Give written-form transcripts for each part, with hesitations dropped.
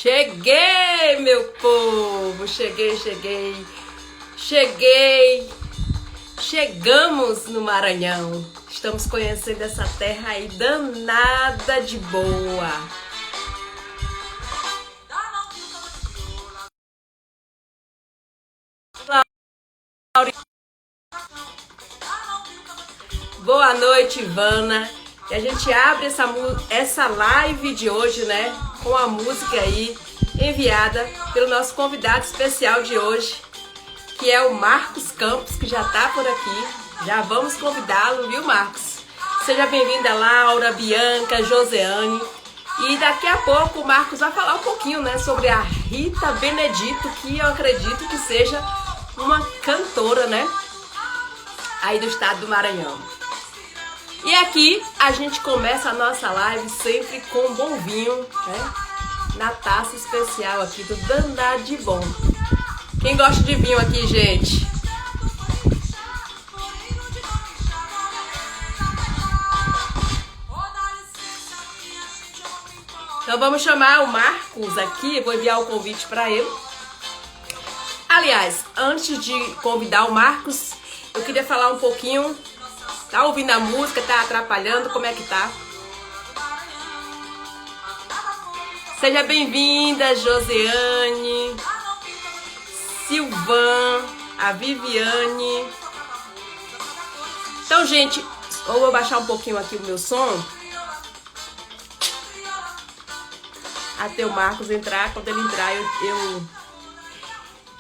Cheguei, meu povo! Cheguei. Chegamos no Maranhão. Estamos conhecendo essa terra aí danada de boa. Boa noite, Ivana. E a gente abre essa live de hoje, né? Com a música aí enviada pelo nosso convidado especial de hoje, que é o Marcos Campos, que já tá por aqui. Já vamos convidá-lo, viu, Marcos? Seja bem-vinda, Laura, Bianca, Joseane. E daqui a pouco o Marcos vai falar um pouquinho, né, sobre a Rita Benedito, que eu acredito que seja uma cantora, né, aí do estado do Maranhão. E aqui a gente começa a nossa live sempre com um bom vinho, né, na taça especial aqui do Dandá de Bom. Quem gosta de vinho aqui, gente? Então vamos chamar o Marcos aqui, vou enviar o convite para ele. Aliás, antes de convidar o Marcos, eu queria falar um pouquinho. Tá ouvindo a música? Tá atrapalhando? Como é que tá? Seja bem-vinda, Joseane, Silvan, a Viviane. Então, gente, eu vou baixar um pouquinho aqui o meu som. Até o Marcos entrar. Quando ele entrar, eu...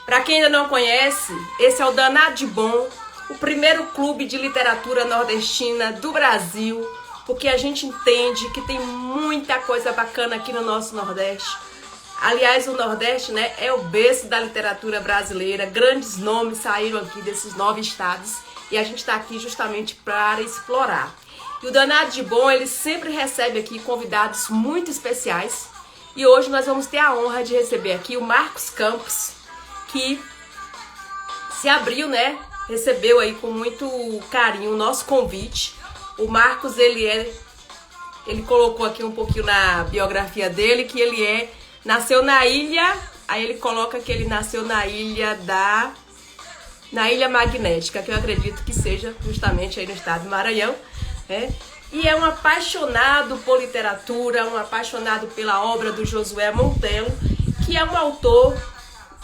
Pra quem ainda não conhece, esse é o Dandá de Bom, o primeiro clube de literatura nordestina do Brasil, porque a gente entende que tem muita coisa bacana aqui no nosso Nordeste. Aliás, o Nordeste, né, é o berço da literatura brasileira. Grandes nomes saíram aqui desses 9 estados e a gente está aqui justamente para explorar. E o Dandá de Bom, ele sempre recebe aqui convidados muito especiais. E hoje nós vamos ter a honra de receber aqui o Marcos Campos, que se abriu, né? Recebeu aí com muito carinho o nosso convite. O Marcos, ele colocou aqui um pouquinho na biografia dele, que ele nasceu na ilha, aí ele coloca que ele nasceu na ilha Magnética, que eu acredito que seja justamente aí no estado do Maranhão, né? E é um apaixonado por literatura, um apaixonado pela obra do Josué Monteiro, que é um autor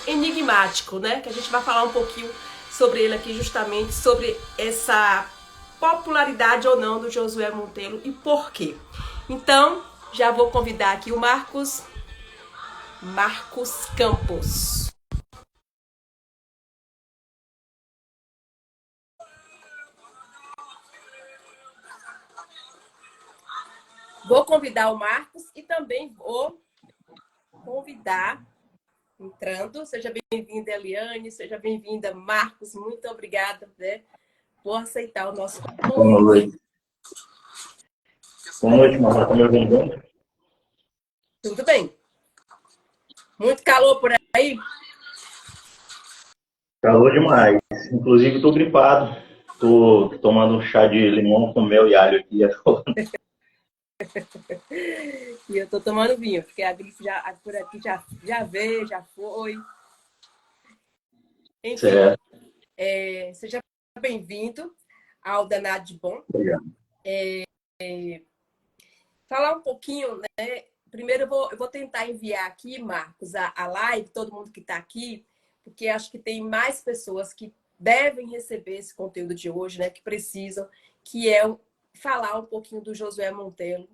enigmático, né? Que a gente vai falar um pouquinho sobre ele aqui, justamente sobre essa popularidade ou não do Josué Monteiro e por quê. Então, já vou convidar aqui o Marcos Campos. Vou convidar o Marcos e também vou convidar, entrando, seja bem-vinda, Eliane, seja bem-vinda, Marcos, muito obrigada, né, por aceitar o nosso convite. Boa noite. Boa noite, Marcos. Tá me ouvindo bem? Tudo bem. Muito calor por aí? Calor demais. Inclusive, estou gripado. Estou tomando um chá de limão com mel e alho aqui. E eu tô tomando vinho, porque a gripe por aqui já veio, já foi. Enfim, seja bem-vindo ao Dandá de Bom. Obrigado. Falar um pouquinho, né? Primeiro eu vou tentar enviar aqui, Marcos, a live, todo mundo que está aqui, porque acho que tem mais pessoas que devem receber esse conteúdo de hoje, né? Que precisam, que é falar um pouquinho do Josué Monteiro,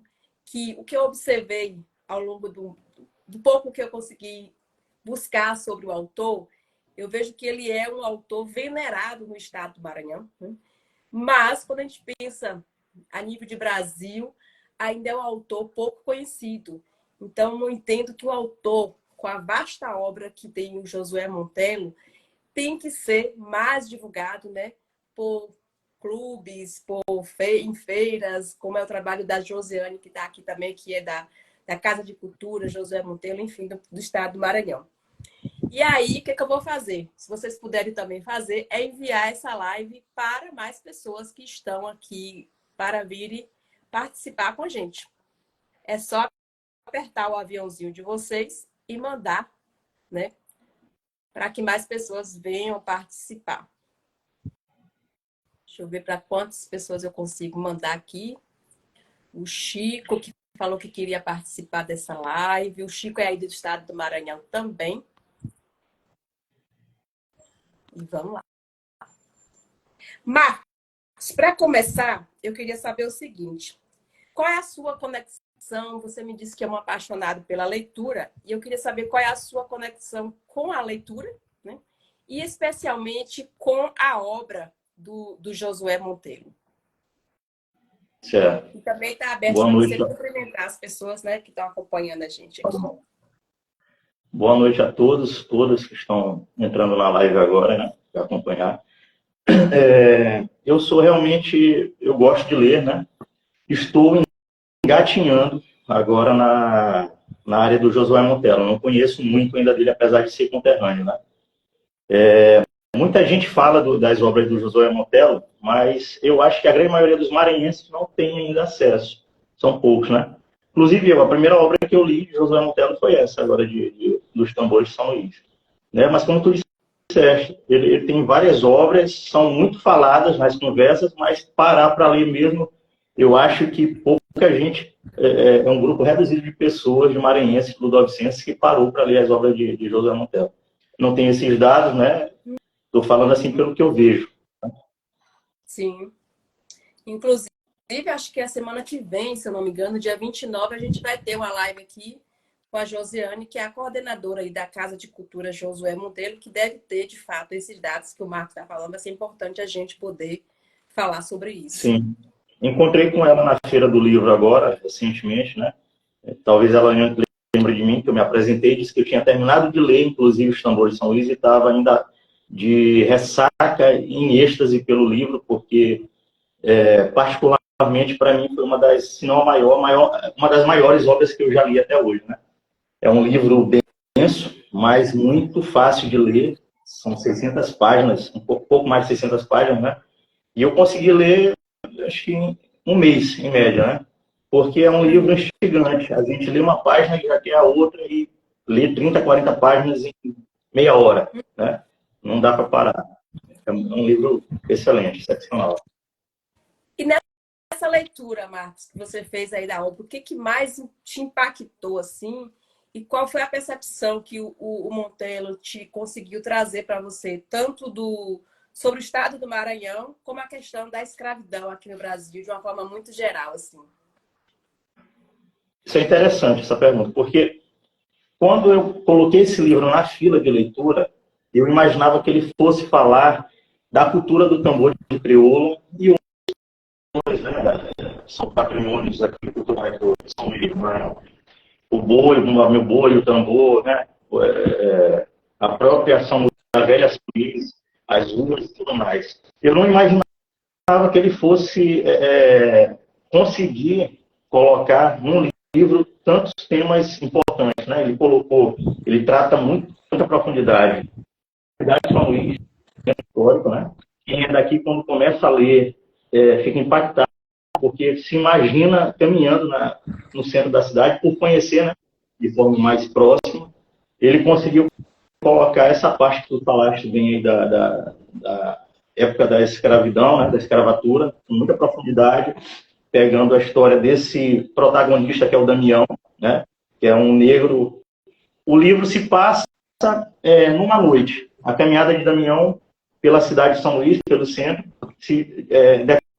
que o que eu observei ao longo do pouco que eu consegui buscar sobre o autor, eu vejo que ele é um autor venerado no estado do Maranhão, né? Mas quando a gente pensa a nível de Brasil, ainda é um autor pouco conhecido. Então, eu entendo que o autor, com a vasta obra que tem o Josué Monteiro, tem que ser mais divulgado, né, por clubes, em feiras, como é o trabalho da Joseane, que está aqui também, que é da Casa de Cultura, Josué Monteiro, enfim, do estado do Maranhão. E aí, o que eu vou fazer? Se vocês puderem também fazer, é enviar essa live para mais pessoas que estão aqui para virem participar com a gente. É só apertar o aviãozinho de vocês e mandar, né? Para que mais pessoas venham participar. Deixa eu ver para quantas pessoas eu consigo mandar aqui. O Chico, que falou que queria participar dessa live. O Chico é aí do estado do Maranhão também. E vamos lá. Marcos, para começar, eu queria saber o seguinte. Qual é a sua conexão? Você me disse que é um apaixonado pela leitura. E eu queria saber qual é a sua conexão com a leitura, né? E especialmente com a obra do Josué Monteiro. Certo. E também está aberto Boa para noite. você cumprimentar as pessoas, né, que estão acompanhando a gente aqui. Boa noite a todos, todas que estão entrando na live agora, né, para acompanhar. Eu sou realmente, eu gosto de ler, né? Estou engatinhando agora na área do Josué Monteiro. Não conheço muito ainda dele, apesar de ser conterrâneo, né? Muita gente fala das obras do Josué Monteiro, mas eu acho que a grande maioria dos maranhenses não tem ainda acesso. São poucos, né? Inclusive, a primeira obra que eu li de Josué Monteiro foi essa, agora dos Tambores de São Luís. Né? Mas como tu disseste, ele tem várias obras, são muito faladas nas conversas, mas parar para ler mesmo, eu acho que pouca gente, é um grupo reduzido de pessoas, de maranhenses, ludovicenses, que parou para ler as obras de Josué Monteiro. Não tenho esses dados, né? Estou falando assim pelo que eu vejo. Sim. Inclusive, acho que a semana que vem, se eu não me engano, dia 29, a gente vai ter uma live aqui com a Josiane, que é a coordenadora aí da Casa de Cultura Josué Monteiro, que deve ter, de fato, esses dados que o Marcos está falando. Vai ser importante a gente poder falar sobre isso. Sim. Encontrei com ela na Feira do Livro agora, recentemente, né? Talvez ela lembre de mim, que eu me apresentei, disse que eu tinha terminado de ler, inclusive, Os Tambores de São Luís, e estava ainda de ressaca em êxtase pelo livro, porque, particularmente, para mim, foi uma das, se não a uma das maiores obras que eu já li até hoje, né? É um livro denso, mas muito fácil de ler, são 600 páginas, um pouco mais de 600 páginas, né? E eu consegui ler, acho que em um mês, em média, né? Porque é um livro instigante. A gente lê uma página e já quer a outra e lê 30, 40 páginas em meia hora, né? Não dá para parar. É um livro excelente, excepcional. E nessa leitura, Marcos, que você fez aí da obra, o que mais te impactou, assim? E qual foi a percepção que o Monteiro te conseguiu trazer para você, tanto sobre o estado do Maranhão, como a questão da escravidão aqui no Brasil, de uma forma muito geral, assim? Isso é interessante, essa pergunta, porque quando eu coloquei esse livro na fila de leitura, eu imaginava que ele fosse falar da cultura do tambor de crioulo e outros, né, são patrimônios aqui culturais do São Luís, né? O boi, o meu boi, o tambor, né? A própria São Luís, a velha São Luís, as ruas e tudo mais. Eu não imaginava que ele fosse conseguir colocar num livro tantos temas importantes, né? Ele trata muita profundidade. A cidade de São Luís, histórico, né? Quem é daqui, quando começa a ler, fica impactado, porque se imagina caminhando no centro da cidade, por conhecer, né, de forma mais próxima. Ele conseguiu colocar essa parte que tu falaste bem aí da época da escravidão, né, da escravatura, com muita profundidade, pegando a história desse protagonista, que é o Damião, né, que é um negro. O livro se passa numa noite. A caminhada de Damião pela cidade de São Luís, pelo centro, se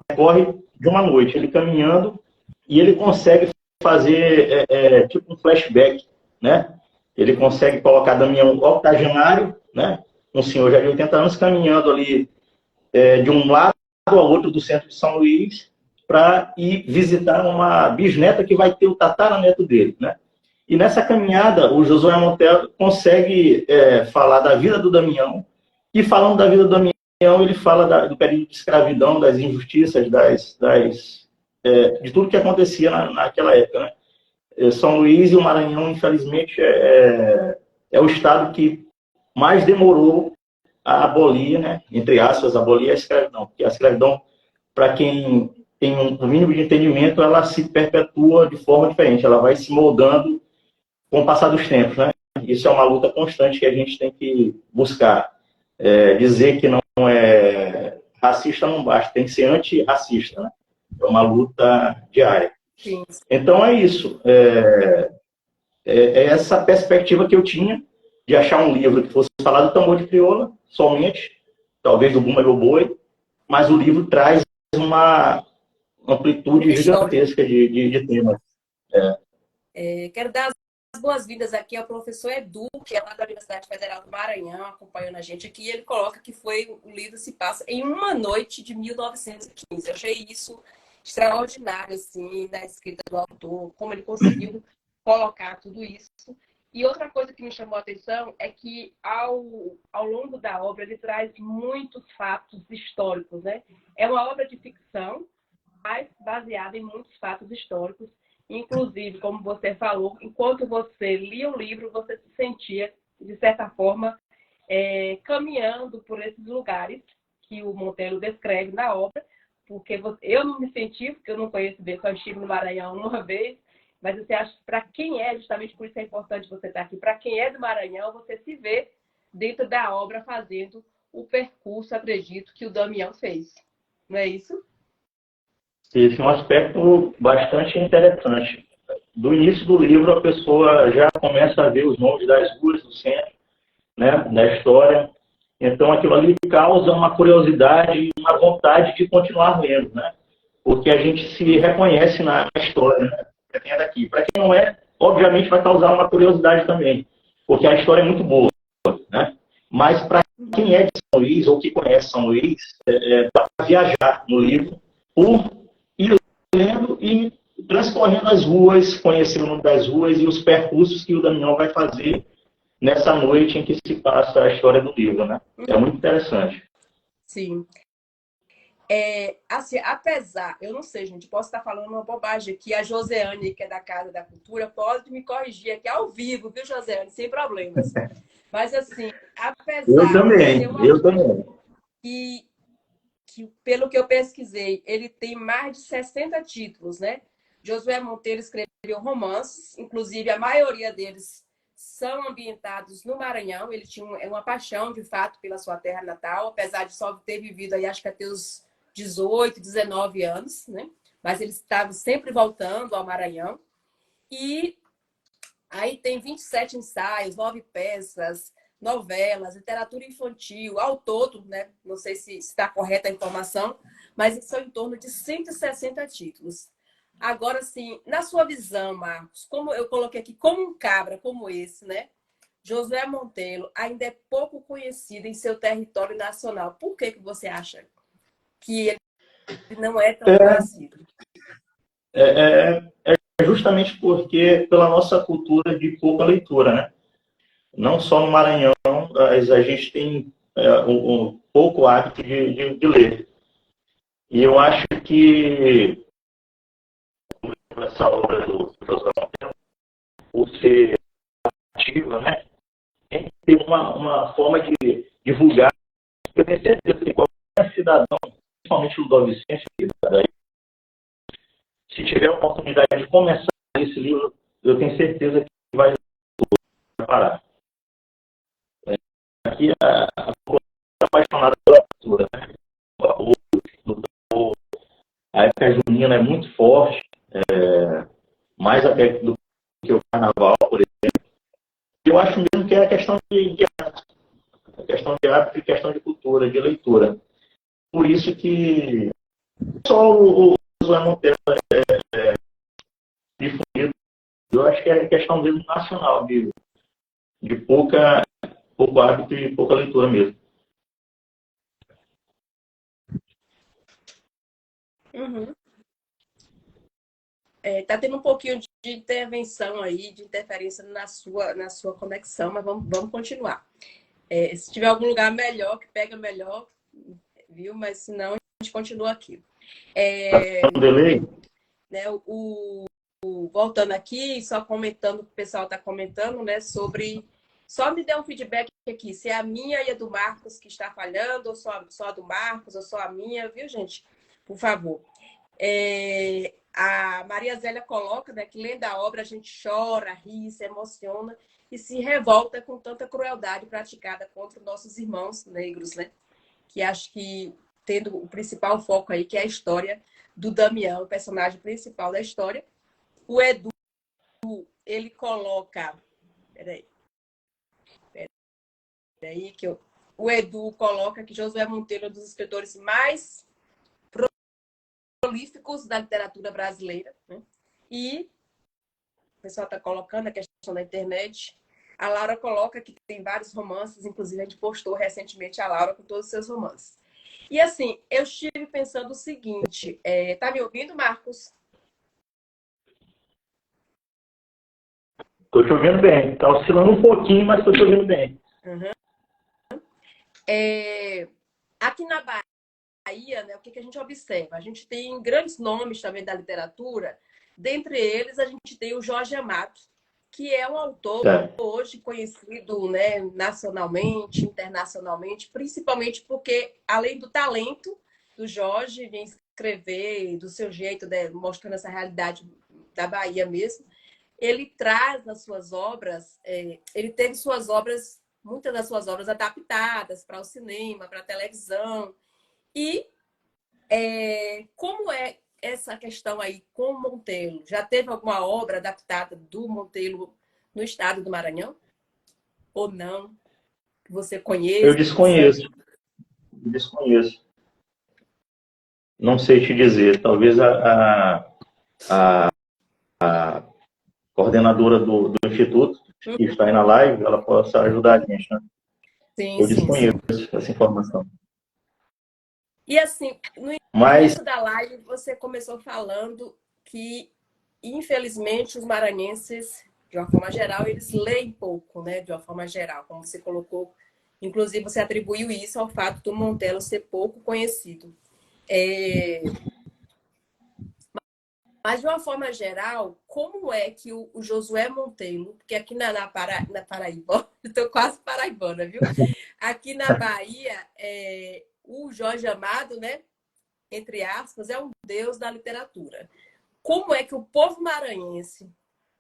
decorre de uma noite. Ele caminhando e ele consegue fazer tipo um flashback, né? Ele consegue colocar Damião octogenário, né? Um senhor já de 80 anos caminhando ali de um lado ao outro do centro de São Luís para ir visitar uma bisneta que vai ter o tataraneto dele, né? E nessa caminhada, o Josué Monteiro consegue falar da vida do Damião, e falando da vida do Damião, ele fala do período de escravidão, das injustiças, de tudo que acontecia naquela época, né? São Luís e o Maranhão, infelizmente, é o estado que mais demorou a abolir, né? Entre aspas, abolir a escravidão. Porque a escravidão, para quem tem um mínimo de entendimento, ela se perpetua de forma diferente, ela vai se moldando com o passar dos tempos, né? isso é uma luta constante que a gente tem que buscar. Dizer que não é racista não basta, tem que ser antirracista, né? É uma luta diária. Sim. Então é isso. É essa perspectiva que eu tinha de achar um livro que fosse falar do tambor de crioula, somente, talvez do Bumba Meu Boi, mas o livro traz uma amplitude gigantesca de temas. Quero dar as boas-vindas aqui ao professor Edu, que é lá da Universidade Federal do Maranhão, acompanhando a gente aqui. Ele coloca que o livro se passa em uma noite de 1915. Eu achei isso extraordinário, assim, da escrita do autor, como ele conseguiu colocar tudo isso. E outra coisa que me chamou a atenção é que, ao longo da obra, ele traz muitos fatos históricos, né? É uma obra de ficção, mas baseada em muitos fatos históricos. Inclusive, como você falou, enquanto você lia o livro, você se sentia, de certa forma, caminhando por esses lugares que o Monteiro descreve na obra, porque eu não me senti, porque eu não conheço bem, só estive no Maranhão uma vez, mas você acha que para quem justamente por isso é importante você estar aqui, para quem é do Maranhão, você se vê dentro da obra fazendo o percurso, acredito, que o Damião fez. Não é isso? Esse é um aspecto bastante interessante. Do início do livro, a pessoa já começa a ver os nomes das ruas do centro, né, da história. Então, aquilo ali causa uma curiosidade e uma vontade de continuar lendo, né? Porque a gente se reconhece na história, né? Para quem é daqui. Para quem não é, obviamente vai causar uma curiosidade também, porque a história é muito boa, né? Mas para quem é de São Luís ou que conhece São Luís, dá para viajar no livro por ir lendo e transcorrendo as ruas, conhecendo o nome das ruas e os percursos que o Damião vai fazer nessa noite em que se passa a história do livro, né? É muito interessante. Sim. Assim, apesar, eu não sei, gente, posso estar falando uma bobagem aqui, a Joseane, que é da Casa da Cultura, pode me corrigir aqui ao vivo, viu, Joseane? Sem problemas. Mas, assim, apesar de ser Eu também. que, pelo que eu pesquisei, ele tem mais de 60 títulos, né? Josué Monteiro escreveu romances, inclusive a maioria deles são ambientados no Maranhão. Ele tinha uma paixão, de fato, pela sua terra natal, apesar de só ter vivido aí, acho que até os 18, 19 anos, né? Mas ele estava sempre voltando ao Maranhão. E aí tem 27 ensaios, 9 peças, novelas, literatura infantil, ao todo, né? Não sei se está correta a informação, mas são em torno de 160 títulos. Agora, sim, na sua visão, Marcos, como eu coloquei aqui, como um cabra como esse, né? Josué Monteiro ainda é pouco conhecido em seu território nacional. Por que você acha que ele não é tão conhecido? É justamente porque pela nossa cultura de pouca leitura, né? Não só no Maranhão, mas a gente tem um pouco hábito de ler. E eu acho que essa obra do José Monteiro, por ser ativa, né? Tem que ter uma forma de divulgar. Eu tenho certeza que qualquer cidadão, principalmente o ludovicense, se tiver a oportunidade de começar esse livro, eu tenho certeza que vai parar. Aqui a população é apaixonada pela cultura, né? A época junina é muito forte, mais até do que o carnaval, por exemplo. Eu acho mesmo que é a questão de arte, e questão de cultura, de leitura. Por isso que só o José Monteiro difundido, eu acho que é questão mesmo nacional, de pouco hábito e pouca leitura mesmo. Uhum. Tá tendo um pouquinho de intervenção aí, de interferência na sua conexão, mas vamos continuar. Se tiver algum lugar melhor, que pega melhor, viu? Mas se não, a gente continua aqui. Um delay? Né, voltando aqui, só comentando, o pessoal está comentando, né, sobre... Só me dê um feedback aqui, se é a minha e a do Marcos que está falhando, ou só a do Marcos, ou só a minha, viu, gente? Por favor. A Maria Zélia coloca, né, que lendo a obra a gente chora, ri, se emociona e se revolta com tanta crueldade praticada contra nossos irmãos negros, né? Que acho que tendo o principal foco aí, que é a história do Damião, o personagem principal da história. O Edu, ele coloca... Peraí, o Edu coloca que Josué Monteiro é um dos escritores mais prolíficos da literatura brasileira, né? E o pessoal está colocando a questão da internet. A Laura coloca que tem vários romances, inclusive a gente postou recentemente a Laura com todos os seus romances. E assim, eu estive pensando o seguinte, tá me ouvindo, Marcos? Estou te ouvindo bem. Está oscilando um pouquinho, mas estou te ouvindo bem. Uhum. Aqui na Bahia, né, o que a gente observa? A gente tem grandes nomes também da literatura. Dentre eles, a gente tem o Jorge Amado, que é um autor hoje conhecido, né, nacionalmente, internacionalmente, principalmente porque, além do talento do Jorge em escrever, do seu jeito, né, mostrando essa realidade da Bahia mesmo, ele traz nas suas obras, ele teve suas obras, muitas das suas obras adaptadas para o cinema, para a televisão. E como é essa questão aí com o Monteiro? Já teve alguma obra adaptada do Monteiro no estado do Maranhão? Ou não? Que você conheça? Eu desconheço. Não sei te dizer. Talvez a coordenadora do Instituto, que está aí na live, ela possa ajudar a gente, né? Sim, Eu sim, desconheço sim. essa informação. E assim, no início da live, você começou falando que, infelizmente, os maranhenses, de uma forma geral, eles leem pouco, né? De uma forma geral, como você colocou. Inclusive, você atribuiu isso ao fato do Monteiro ser pouco conhecido. Mas, de uma forma geral, como é que o Josué Monteiro, porque aqui na Paraíba, eu estou quase paraibana, viu? Aqui na Bahia, o Jorge Amado, né, entre aspas, é um deus da literatura. Como é que o povo maranhense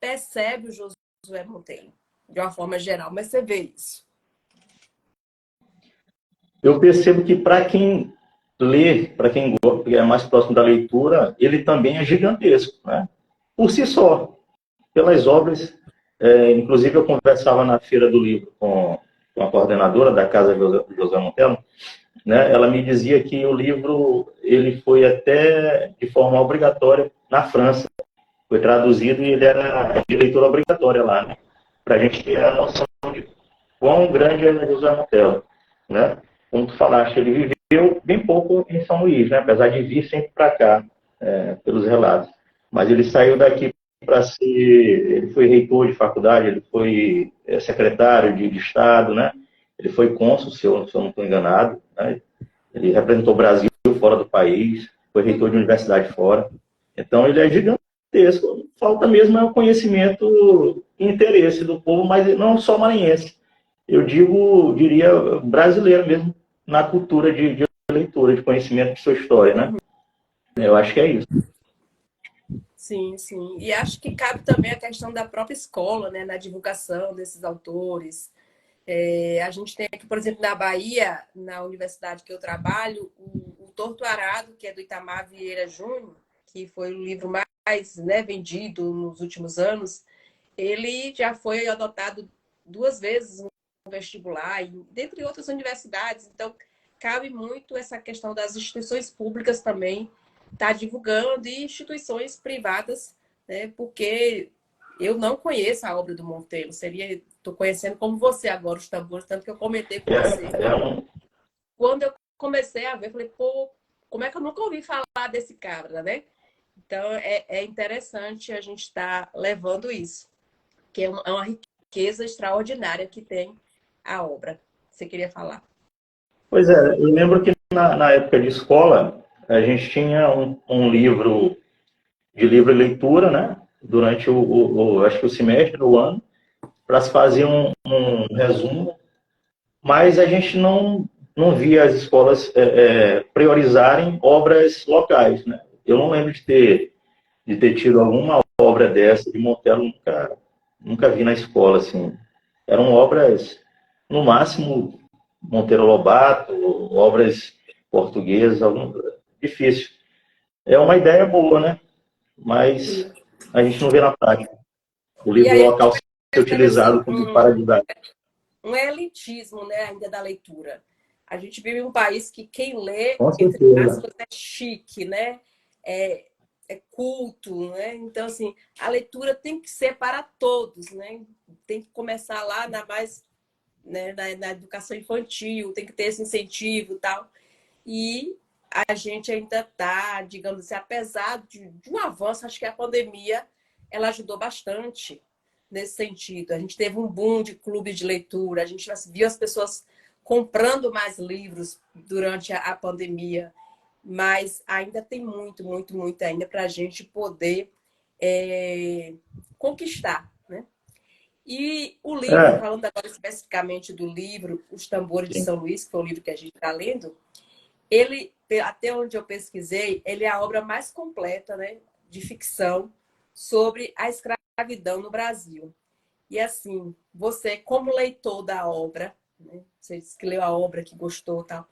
percebe o Josué Monteiro, de uma forma geral? Mas você vê isso? Eu percebo que para quem lê, para quem é mais próximo da leitura, ele também é gigantesco, né? Por si só, pelas obras. Inclusive, eu conversava na Feira do Livro com a coordenadora da Casa José Monteiro, né? Ela me dizia que o livro ele foi até de forma obrigatória na França. Foi traduzido e ele era de leitura obrigatória lá, né? Para a gente ter a noção de quão grande é José Monteiro, né? Como tu falaste, ele viveu bem pouco em São Luís, né? Apesar de vir sempre para cá, pelos relatos. Mas ele saiu daqui para ser... Ele foi reitor de faculdade, ele foi secretário de Estado, né? Ele foi cônsul, se eu não estou enganado, né? Ele representou o Brasil fora do país, foi reitor de universidade fora. Então, ele é gigantesco. Falta mesmo o conhecimento e interesse do povo, mas não só maranhense. Eu diria brasileiro mesmo, na cultura de leitura, de conhecimento de sua história, né? Eu acho que é isso. Sim, sim. E acho que cabe também a questão da própria escola, né, na divulgação desses autores. A gente tem aqui, por exemplo, na Bahia, na universidade que eu trabalho, o Torto Arado, que é do Itamar Vieira Júnior, que foi o livro mais, né, vendido nos últimos anos, ele já foi adotado 2 vezes no vestibular, dentre outras universidades. Então, cabe muito essa questão das instituições públicas também estar divulgando e instituições privadas, né, porque eu não conheço a obra do Monteiro. Estou conhecendo como você agora os tambores, tanto que eu comentei com você. Quando eu comecei a ver, falei, pô, como é que eu nunca ouvi falar desse cara, né? Então, é interessante a gente estar levando isso, que é uma riqueza extraordinária que tem a obra. Você queria falar? Pois é, eu lembro que na época de escola, a gente tinha um livro de livro e leitura, né? Durante acho que o semestre, o ano, para se fazer um resumo, mas a gente não via as escolas priorizarem obras locais, né? Eu não lembro de ter de ter tido alguma obra dessa de Monteiro, nunca vi na escola, assim. Eram obras, no máximo, Monteiro Lobato, obras portuguesas, difícil. É uma ideia boa, né? Mas a gente não vê na prática. O E livro aí a gente local ser percebe assim, utilizado como paradidático. um elitismo, né, ainda da leitura. A gente vive em um país que quem lê, Com entre certeza. aspas, é chique, né? É culto, né? Então, assim, a leitura tem que ser para todos, né? Tem que começar lá na mais, né, na educação infantil, tem que ter esse incentivo e tal. E a gente ainda está, digamos assim, apesar de um avanço, acho que a pandemia ela ajudou bastante nesse sentido. A gente teve um boom de clubes de leitura, a gente viu as pessoas comprando mais livros durante a pandemia, mas ainda tem muito ainda para a gente poder conquistar, né? E o livro, É, falando agora especificamente do livro Os Tambores de sim. São Luís, que foi o livro que a gente está lendo, ele, até onde eu pesquisei, ele é a obra mais completa, né, de ficção sobre a escravidão no Brasil. E assim, você, como leitor da obra, né, você disse que leu a obra, que gostou e tal,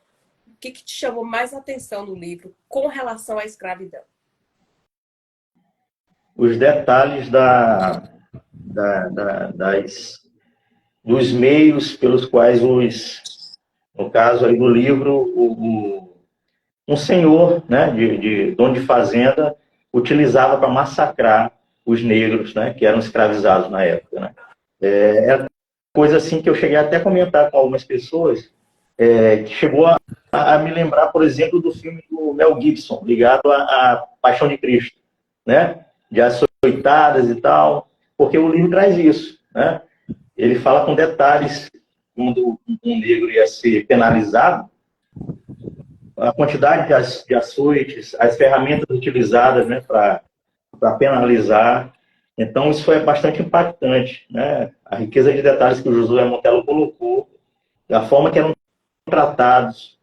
o que te chamou mais atenção no livro com relação à escravidão? Os detalhes dos meios pelos quais no caso aí do livro, um senhor, né, de dono de fazenda, utilizava para massacrar os negros, né, que eram escravizados na época, né. É coisa assim que eu cheguei até a comentar com algumas pessoas, que chegou a me lembrar, por exemplo, do filme do Mel Gibson, ligado à Paixão de Cristo, né, de açoitadas e tal, porque o livro traz isso, né. Ele fala com detalhes quando um negro ia ser penalizado, a quantidade de açoites, as ferramentas utilizadas, né, para penalizar. Então, isso foi bastante impactante, né? A riqueza de detalhes que o Josué Montello colocou, a forma que eram tratados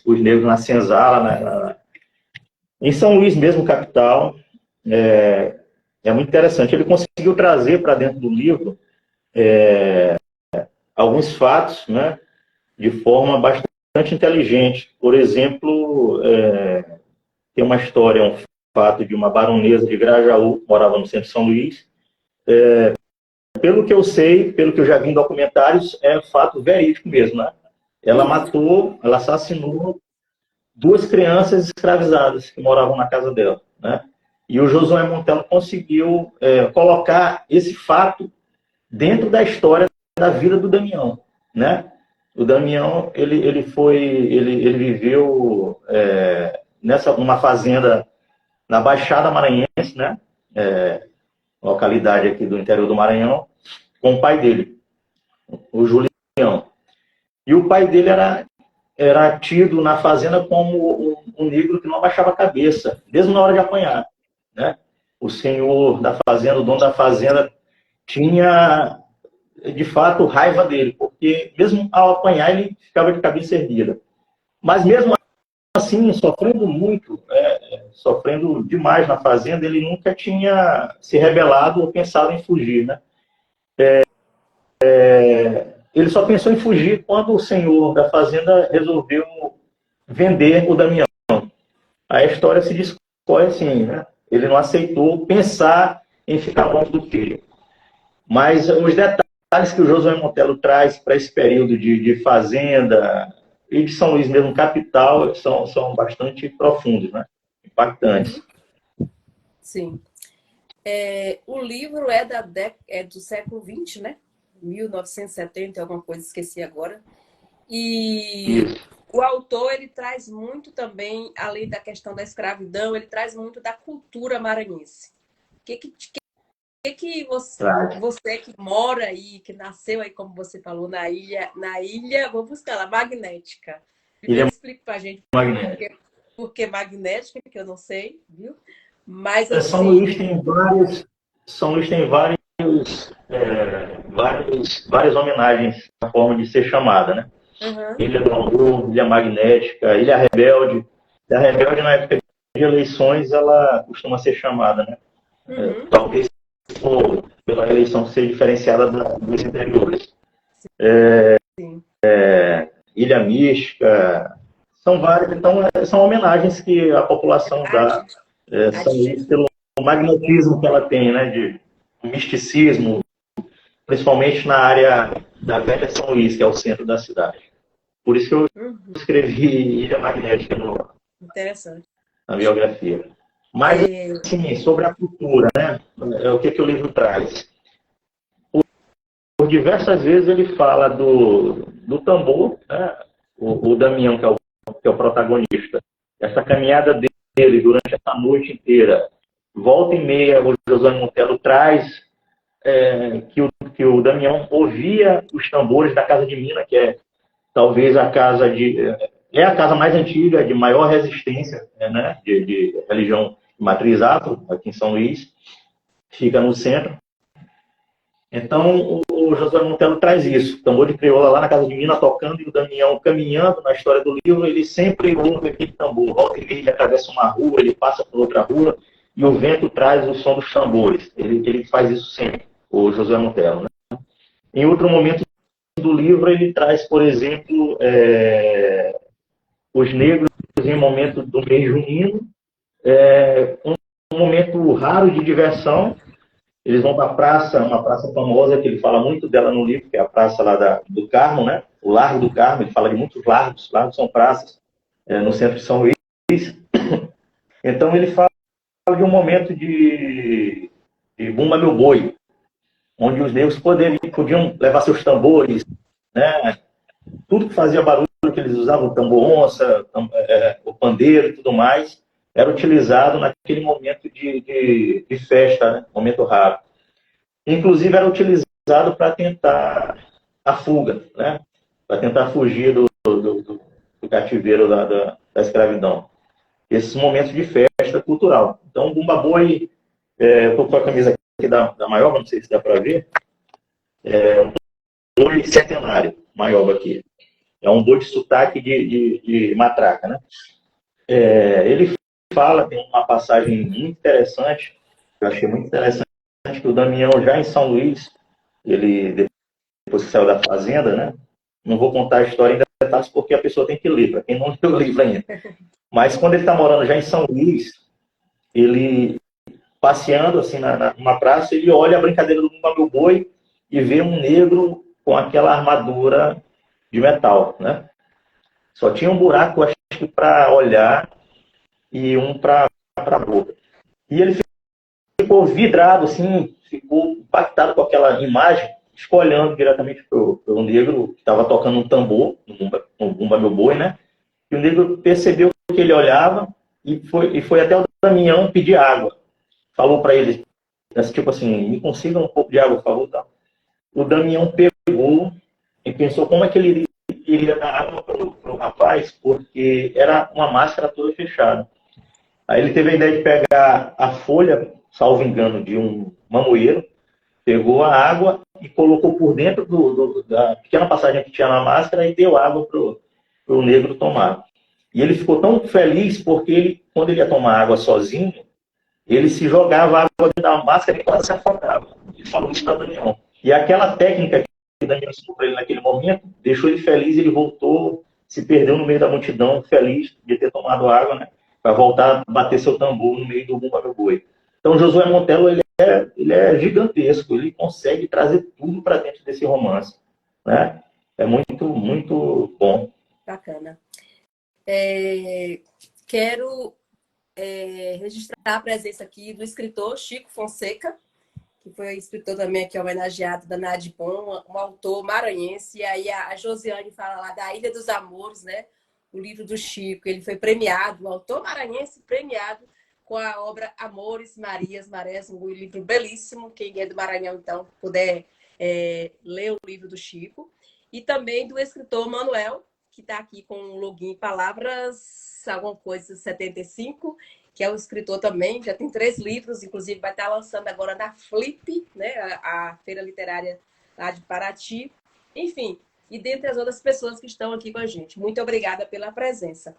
os negros na senzala, em São Luís mesmo, capital, é muito interessante. Ele conseguiu trazer para dentro do livro alguns fatos, né, de forma bastante inteligente. Por exemplo, tem uma história, um fato de uma baronesa de Grajaú, que morava no centro de São Luís. Pelo que eu sei, pelo que eu já vi em documentários, é fato verídico mesmo, né? Ela matou, ela assassinou duas crianças escravizadas que moravam na casa dela, né? E o Josué Montello conseguiu colocar esse fato dentro da história da vida do Damião, né? O Damião, ele viveu numa fazenda na Baixada Maranhense, né? Localidade aqui do interior do Maranhão, com o pai dele, o Julião. E o pai dele era tido na fazenda como um negro que não abaixava a cabeça, mesmo na hora de apanhar, né? O senhor da fazenda, o dono da fazenda, tinha, de fato, raiva dele, porque mesmo ao apanhar, ele ficava de cabeça erguida. Mas mesmo assim, sofrendo muito, sofrendo demais na fazenda, ele nunca tinha se rebelado ou pensado em fugir, né? Ele só pensou em fugir quando o senhor da fazenda resolveu vender o Damião. Aí a história se discorre assim, né? Ele não aceitou pensar em ficar longe do filho. Mas os detalhes que o Josué Montello traz para esse período de fazenda e de São Luís mesmo, capital, são bastante profundos, né? Impactantes. Sim. O livro é do século XX, né? 1970, alguma coisa, esqueci agora. E Isso. o autor, ele traz muito também, além da questão da escravidão, ele traz muito da cultura maranhense. O que você que mora aí, que nasceu aí, como você falou, na ilha, vou buscar lá, magnética. Ele Primeiro é explica pra gente magnético. por que magnética, que eu não sei, viu? Mas assim, São Luís tem várias homenagens na forma de ser chamada, né? uhum, Ilha do Amor, Ilha Magnética, Ilha Rebelde. Ilha Rebelde, na época de eleições, ela costuma ser chamada, né? Talvez pela eleição ser diferenciada dos anteriores. Sim. Ilha Mística, são várias, então são homenagens que a população dá, São Luís, pelo magnetismo que ela tem, né, de misticismo, principalmente na área da Velha São Luís, que é o centro da cidade. Por isso que eu escrevi Ilha Magnética Interessante. na biografia. Mas, assim, sobre a cultura, né, o que o livro traz? Por diversas vezes ele fala do tambor, né, o Damião, que é o protagonista. Essa caminhada dele durante essa noite inteira, volta e meia, o Josué Montello traz que o Damião ouvia os tambores da Casa de Mina, que é talvez a casa é a casa mais antiga, de maior resistência, né, de religião de matriz afro, aqui em São Luís, fica no centro. Então, o Josué Montello traz isso. O tambor de crioula lá na Casa de Mina tocando e o Damião caminhando na história do livro, ele sempre ouve aquele tambor. Volta e meia, ele atravessa uma rua, ele passa por outra rua e o vento traz o som dos tambores. Ele faz isso sempre, o Josué Montello, né? Em outro momento do livro, ele traz, por exemplo, os negros em momento do mês junino, um momento raro de diversão. Eles vão para a praça, uma praça famosa, que ele fala muito dela no livro, que é a praça lá do Carmo, né? O Largo do Carmo, ele fala de muitos largos. Largos são praças no centro de São Luís. Então ele fala de um momento de Bumba Meu Boi, onde os negros podiam levar seus tambores, né? Tudo que fazia barulho que eles usavam, o tambor onça, o pandeiro e tudo mais, era utilizado naquele momento de festa, né? Momento raro. Inclusive era utilizado para tentar a fuga, né? Para tentar fugir do cativeiro da escravidão. Esses momentos de festa cultural. Então, o Bumba Boi, eu estou com a camisa aqui da Maioba, não sei se dá para ver, um boi centenário, Maioba aqui. É um boi de sotaque de matraca, né? Ele fala, tem uma passagem muito interessante, que eu achei muito interessante, que o Damião, já em São Luís, ele, depois que saiu da fazenda, né? Não vou contar a história em detalhes, porque a pessoa tem que ler, para quem não leu o livro ainda. Mas quando ele está morando já em São Luís, ele, passeando assim numa praça, ele olha a brincadeira do Bumba Meu Boi e vê um negro com aquela armadura de metal, né? Só tinha um buraco, acho que para olhar e um para a boca. E ele ficou vidrado, assim, ficou impactado com aquela imagem, ficou olhando diretamente para o negro que estava tocando um tambor, no Bumba Meu Boi, né? E o negro percebeu que ele olhava e foi até o Damião pedir água. Falou para ele, tipo assim, me consiga um pouco de água, por favor. Tá? O Damião pegou e pensou como é que ele iria dar água para o rapaz, porque era uma máscara toda fechada. Aí ele teve a ideia de pegar a folha, salvo engano, de um mamoeiro, pegou a água e colocou por dentro da pequena passagem que tinha na máscara e deu água para o negro tomar. E ele ficou tão feliz porque quando ele ia tomar água sozinho, ele se jogava água dentro da máscara e quase se afogava. Ele falou isso para Daniel. E aquela técnica que Daniel ensinou para ele naquele momento deixou ele feliz, ele voltou, se perdeu no meio da multidão, feliz de ter tomado água, né? Para voltar a bater seu tambor no meio do Bumba Meu Boi. Então, Josué Montello, ele é gigantesco, ele consegue trazer tudo para dentro desse romance, né? É muito, muito bom. Bacana. Quero registrar a presença aqui do escritor Chico Fonseca, que foi escritor também aqui homenageado da Nadbom, um autor maranhense. E aí a Josiane fala lá da Ilha dos Amores, né? O livro do Chico. Ele foi premiado, o autor maranhense premiado com a obra Amores, Marias, Marés, um livro belíssimo. Quem é do Maranhão, então, puder ler o livro do Chico. E também do escritor Manuel, que está aqui com o login Palavras, alguma coisa, 75, que é um escritor também, já tem 3 livros, inclusive vai estar lançando agora na Flip, né, a feira literária lá de Paraty. Enfim, e dentre as outras pessoas que estão aqui com a gente. Muito obrigada pela presença.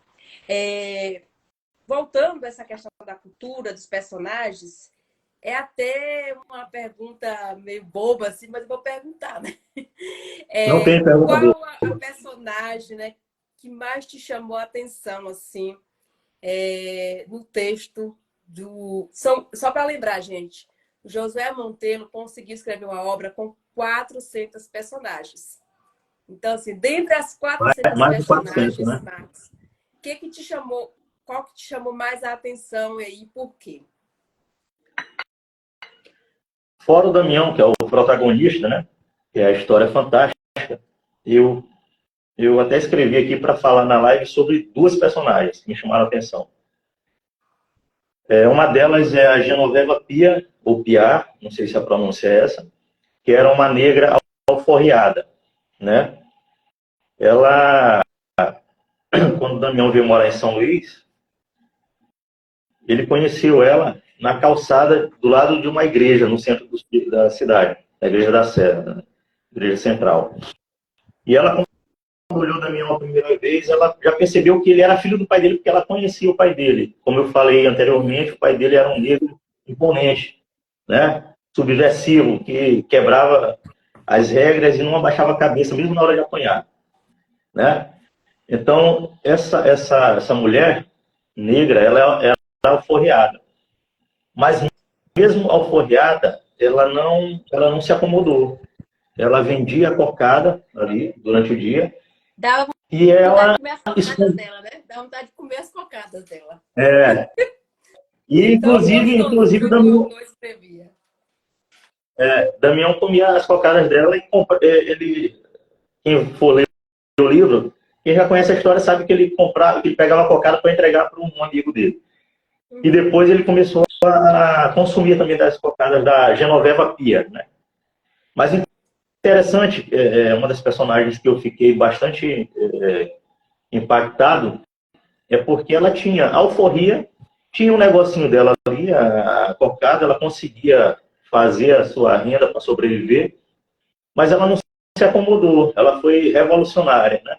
voltando a essa questão da cultura, dos personagens, é até uma pergunta meio boba, assim, mas eu vou perguntar, né? Não tem pergunta boa. Qual a personagem, né, que mais te chamou a atenção, assim, no texto do... Só para lembrar, gente, o Josué Monteiro conseguiu escrever uma obra com 400 personagens. Então, assim, dentre as 400 Mais de 400, personagens, né? Marcos, qual que te chamou mais a atenção e aí por quê? Fora o Damião, que é o protagonista, né? Que é a história fantástica. Eu, eu até escrevi aqui para falar na live sobre duas personagens que me chamaram a atenção. Uma delas é a Genoveva Pia, ou Piar, não sei se a pronúncia é essa, que era uma negra alforriada, né? Ela, quando o Damião veio morar em São Luís, ele conheceu ela na calçada do lado de uma igreja no centro da cidade, a Igreja da Sé, né? Igreja Central. E ela, quando olhou o Damião a primeira vez, ela já percebeu que ele era filho do pai dele, porque ela conhecia o pai dele. Como eu falei anteriormente, o pai dele era um negro imponente, né? Subversivo, que quebrava as regras e não abaixava a cabeça, mesmo na hora de apanhar, né? Então, essa mulher negra, ela é alforriada. Mas, mesmo alforriada, ela não se acomodou. Ela vendia cocada ali durante o dia. Dava E vontade ela... de comer as cocadas dela, né? Dá vontade de comer as cocadas dela. E, Tão gostoso que inclusive o autor escrevia. Damião comia as cocadas dela e ele, quem for ler o livro, quem já conhece a história sabe que ele pegava a cocada para entregar para um amigo dele. E depois ele começou a consumir também das cocadas da Genoveva Pia, né? Mas interessante, uma das personagens que eu fiquei bastante impactado é porque ela tinha alforria, tinha um negocinho dela ali, a cocada, ela conseguia fazer a sua renda para sobreviver, mas ela não se acomodou, ela foi revolucionária, né?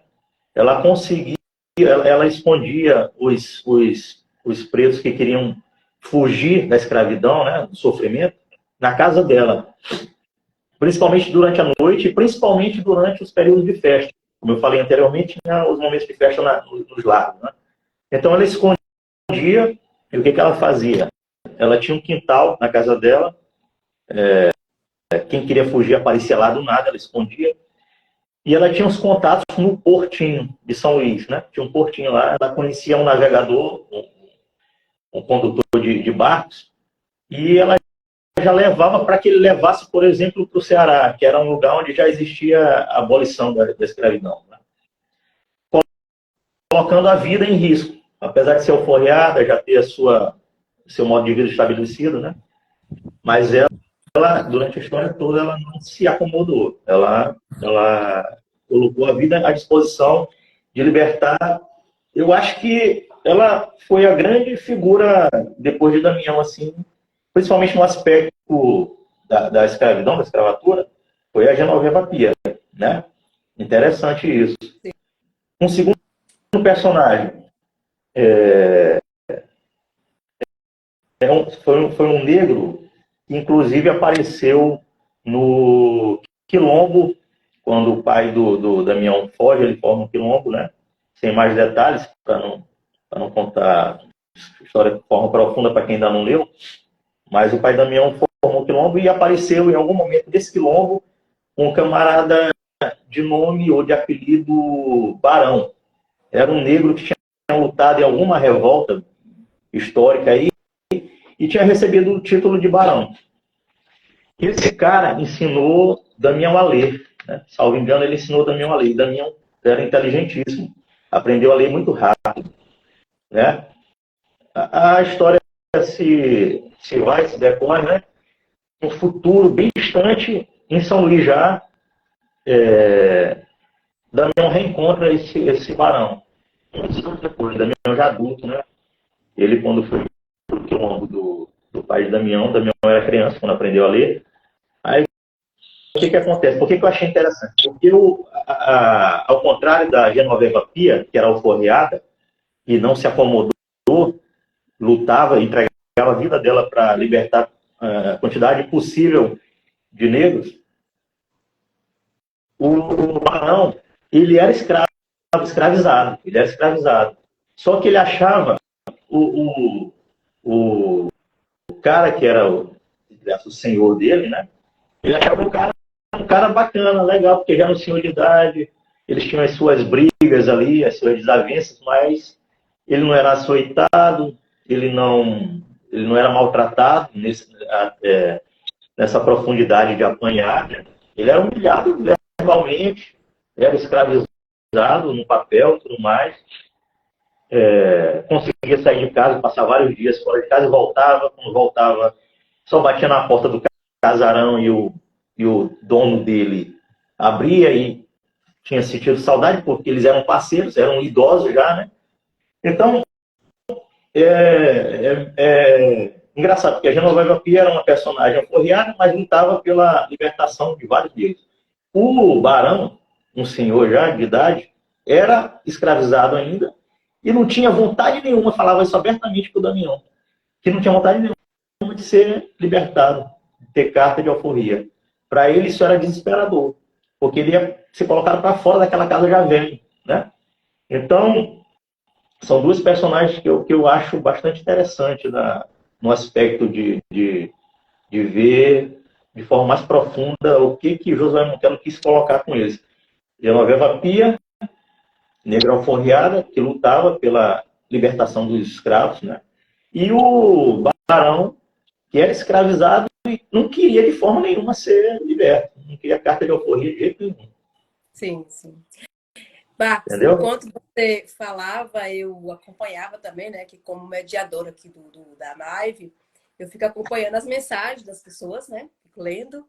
Ela conseguia, ela escondia os pretos que queriam fugir da escravidão, né, do sofrimento, na casa dela, principalmente durante a noite e principalmente durante os períodos de festa. Como eu falei anteriormente, tinha os momentos de festa nos lados, né? Então ela escondia, e o que ela fazia? Ela tinha um quintal na casa dela, quem queria fugir aparecia lá do nada, ela escondia. E ela tinha uns contatos no portinho de São Luís, né? Tinha um portinho lá, ela conhecia um navegador, um condutor de barcos, e ela já levava para que ele levasse, por exemplo, para o Ceará, que era um lugar onde já existia a abolição da escravidão, né? Colocando a vida em risco. Apesar de ser alforriada, já ter seu modo de vida estabelecido, né? Mas ela, durante a história toda, ela não se acomodou. Ela colocou a vida à disposição de libertar. Eu acho que ela foi a grande figura, depois de Damião, assim, principalmente no aspecto da escravidão, da escravatura, foi a Genoveva Pia, né? Interessante isso. Um segundo personagem foi um negro que, inclusive, apareceu no Quilombo, quando o pai do Damião foge, ele forma um quilombo, né? Sem mais detalhes, para não contar a história de forma profunda para quem ainda não leu. Mas o pai Damião formou um quilombo e apareceu em algum momento desse quilombo um camarada de nome ou de apelido Barão. Era um negro que tinha lutado em alguma revolta histórica aí e tinha recebido o título de Barão. Esse cara ensinou Damião a ler, né? Salvo engano, ele ensinou Damião a ler. E Damião era inteligentíssimo, aprendeu a ler muito rápido, né? A história se vai, se decorre, né? Um futuro bem distante, em São Luís já, Damião reencontra esse barão. Muitos anos depois, Damião já adulto, né? Ele, quando foi pro quilombo do pai de Damião era criança, quando aprendeu a ler. Aí, o que acontece? Por que eu achei interessante? Porque, ao contrário da Genoveva Pia, que era alforriada e não se acomodou, lutava, entregava a vida dela para libertar a quantidade possível de negros, o Barão, ele era escravizado, ele era escravizado. Só que ele achava o, o, o cara que era o senhor dele, né? Ele achava um cara bacana, legal, porque já era um senhor de idade, eles tinham as suas brigas ali, as suas desavenças, mas ele não era açoitado, ele não era maltratado nessa profundidade de apanhar. Né? Ele era humilhado verbalmente, era escravizado no papel, tudo mais. Conseguia sair de casa, passar vários dias fora de casa e voltava. Quando voltava, só batia na porta do casarão e o dono dele abria e tinha sentido saudade, porque eles eram parceiros, eram idosos já, né? Então, engraçado, porque a Genoveva Pia era uma personagem aporreada, mas lutava pela libertação de vários deles. O Barão, um senhor já de idade, era escravizado ainda e não tinha vontade nenhuma, falava isso abertamente para o Damião, que não tinha vontade nenhuma de ser libertado, de ter carta de alforria. Para ele isso era desesperador, porque ele ia ser colocado para fora daquela casa já velho, né? Então, são duas personagens que eu acho bastante interessante no aspecto de ver de forma mais profunda o que Josué Monteiro quis colocar com eles. Genoveva Pia, negra alforriada, que lutava pela libertação dos escravos, né? E o Barão, que era escravizado e não queria de forma nenhuma ser liberto. Não queria carta de alforria de jeito nenhum. Sim, sim. Marcos, Entendeu? enquanto você falava, eu acompanhava também, né? Que como mediadora aqui da live, eu fico acompanhando as mensagens das pessoas, né? Fico lendo.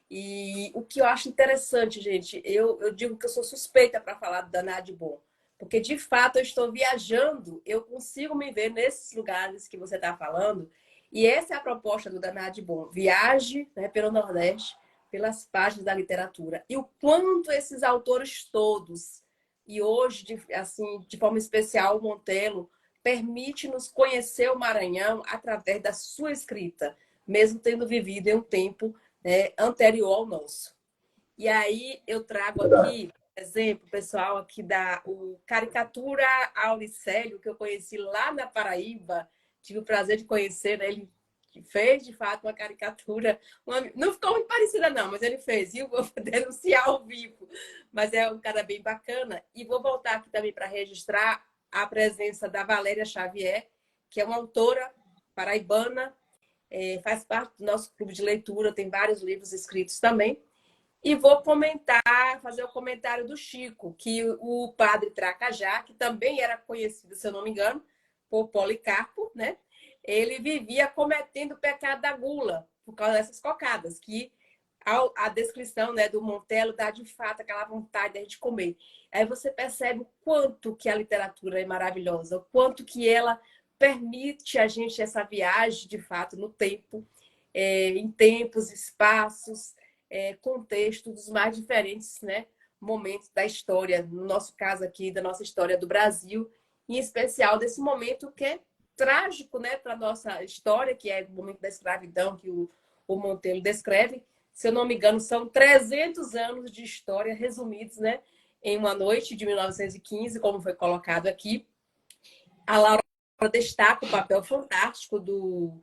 E o que eu acho interessante, gente, eu digo que eu sou suspeita para falar do Danado de Bom. Porque, de fato, eu estou viajando, eu consigo me ver nesses lugares que você está falando. E essa é a proposta do Danado de Bom. Viaje, né, pelo Nordeste, pelas páginas da literatura. E o quanto esses autores todos e hoje, assim, de forma especial, o Monteiro permite-nos conhecer o Maranhão através da sua escrita, mesmo tendo vivido em um tempo, né, anterior ao nosso. E aí eu trago aqui, por exemplo, pessoal aqui o Caricatura Auricélio, que eu conheci lá na Paraíba, tive o prazer de conhecer, né? Ele fez, de fato, uma caricatura. Não ficou muito parecida, não, mas ele fez. E eu vou denunciar ao vivo. Mas é um cara bem bacana. E vou voltar aqui também para registrar a presença da Valéria Xavier, que é uma autora paraibana, faz parte do nosso clube de leitura, tem vários livros escritos também. E vou fazer o comentário do Chico, que o padre Tracajá, que também era conhecido, se eu não me engano, por Policarpo, né? Ele vivia cometendo o pecado da gula por causa dessas cocadas, que a descrição, né, do Monteiro dá de fato aquela vontade de a gente comer. Aí você percebe o quanto que a literatura é maravilhosa, o quanto que ela permite a gente essa viagem, de fato, no tempo, em tempos, espaços, contextos dos mais diferentes, né, momentos da história, no nosso caso aqui, da nossa história do Brasil, em especial desse momento que é trágico, né, para a nossa história, que é o momento da escravidão que o Monteiro descreve. Se eu não me engano, são 300 anos de história resumidos, né, em uma noite de 1915, como foi colocado aqui. A Laura destaca o papel fantástico do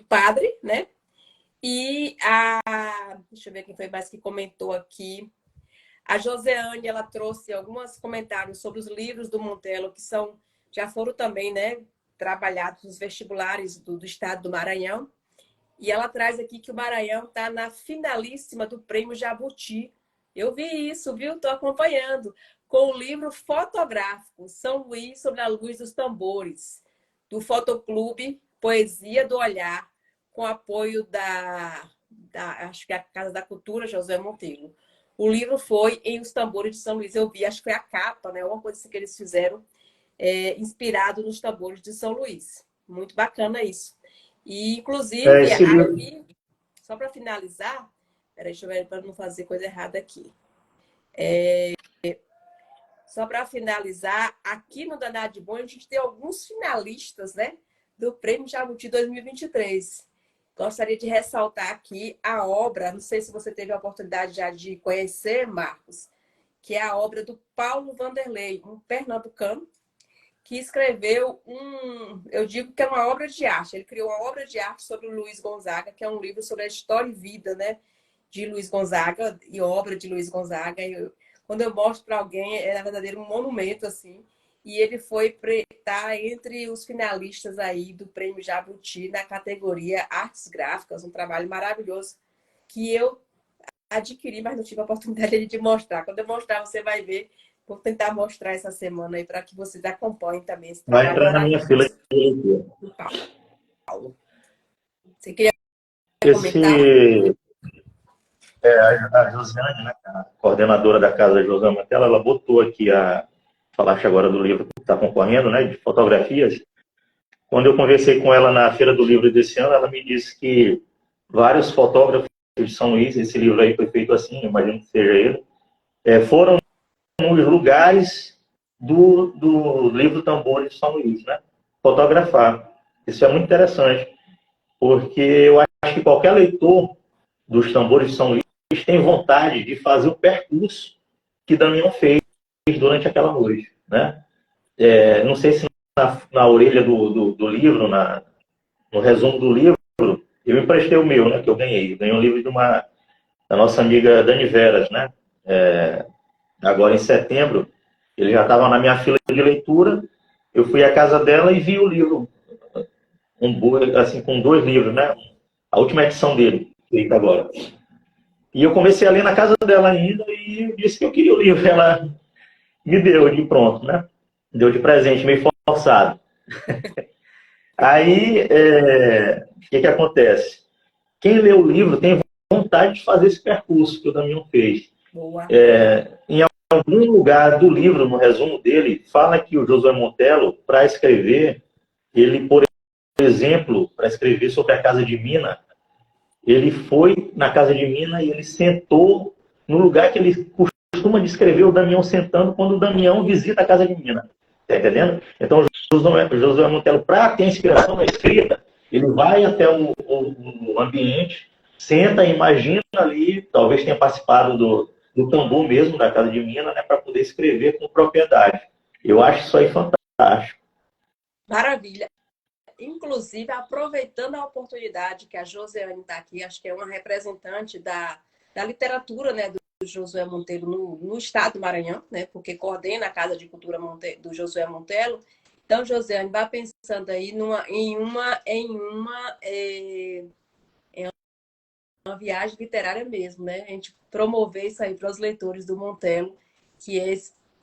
padre, né? E deixa eu ver quem foi mais que comentou aqui. A Joseane, ela trouxe alguns comentários sobre os livros do Monteiro, que já foram também, né, trabalhados nos vestibulares do estado do Maranhão. E ela traz aqui que o Maranhão está na finalíssima do Prêmio Jabuti. Eu vi isso, viu? Estou acompanhando. Com o livro fotográfico São Luís sobre a Luz dos Tambores, do Fotoclube Poesia do Olhar, com apoio acho que é a Casa da Cultura, José Monteiro. O livro foi em Os Tambores de São Luís. Eu vi, acho que foi a capa, né? Uma coisa assim que eles fizeram, inspirado nos tambores de São Luís. Muito bacana isso. E, inclusive, aqui, só para finalizar, peraí, deixa eu ver para não fazer coisa errada aqui. só para finalizar, aqui no Danado de Bom, a gente tem alguns finalistas, né, do Prêmio Jabuti 2023. Gostaria de ressaltar aqui a obra, não sei se você teve a oportunidade já de conhecer, Marcos, que é a obra do Paulo Vanderlei, um pernambucano, que escreveu eu digo que é uma obra de arte. Ele criou uma obra de arte sobre o Luiz Gonzaga, que é um livro sobre a história e vida, né, de Luiz Gonzaga e obra de Luiz Gonzaga. Quando eu mostro para alguém, é na verdade um monumento assim. E ele foi estar entre os finalistas aí do Prêmio Jabuti na categoria Artes Gráficas, um trabalho maravilhoso que eu adquiri, mas não tive a oportunidade de mostrar. Quando eu mostrar, você vai ver. Vou tentar mostrar essa semana aí para que vocês acompanhem também esse Vai trabalho entrar na minha fila de leitura. do Paulo. Você queria comentar? A Josiane, né, a coordenadora da Casa José Mantella, ela botou aqui falaste agora do livro que está concorrendo, né, de fotografias. Quando eu conversei com ela na Feira do Livro desse ano, ela me disse que vários fotógrafos de São Luís, esse livro aí foi feito assim, imagino que seja ele, foram nos lugares do livro Tambores de São Luís, né? Fotografar. Isso é muito interessante, porque eu acho que qualquer leitor dos Tambores de São Luís tem vontade de fazer o percurso que Damião fez durante aquela noite, né? Não sei se na orelha do livro, no resumo do livro, eu emprestei o meu, né? Que eu ganhei. Eu ganhei um livro da nossa amiga Dani Veras, né? Agora em setembro, ele já estava na minha fila de leitura. Eu fui à casa dela e vi o livro, assim, com 2 livros, né? A última edição dele, feita agora. E eu comecei a ler na casa dela ainda e disse que eu queria o livro. Ela me deu de pronto, né? Deu de presente, meio forçado. Aí, o que acontece? Quem lê o livro tem vontade de fazer esse percurso que o Damião fez. Boa. Em algum lugar do livro, no resumo dele, fala que o Josué Montello, para escrever, ele, por exemplo, para escrever sobre a Casa de Mina, ele foi na Casa de Mina e ele sentou no lugar que ele costuma descrever o Damião sentando quando o Damião visita a Casa de Mina. Está entendendo? Então, o Josué Montello, para ter inspiração na escrita, ele vai até o ambiente, senta, imagina ali, talvez tenha participado do tambor mesmo da Casa de Mina, né, para poder escrever com propriedade. Eu acho isso aí fantástico. Maravilha. Inclusive, aproveitando a oportunidade que a Josiane está aqui, acho que é uma representante da literatura, né, do Josué Montello no estado do Maranhão, né, porque coordena a Casa de Cultura do Josué Montello. Então, Josiane, vá pensando aí em uma viagem literária mesmo, né? A gente promover isso aí para os leitores do Montello, que é,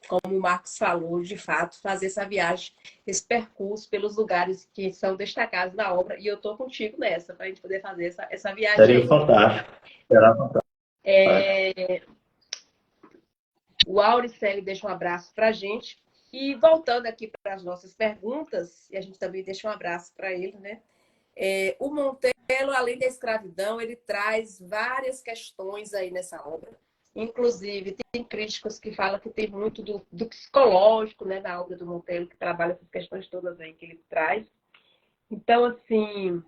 como o Marcos falou, de fato, fazer essa viagem, esse percurso pelos lugares que são destacados na obra. E eu estou contigo nessa, para a gente poder fazer essa viagem. Seria fantástico. Será fantástico. O Auricelli deixa um abraço para a gente. E voltando aqui para as nossas perguntas, e a gente também deixa um abraço para ele, né? O Montello, além da escravidão, ele traz várias questões aí nessa obra. Inclusive, tem críticos que falam que tem muito do psicológico, né, na obra do Montello, que trabalha essas questões todas aí que ele traz. Então, assim,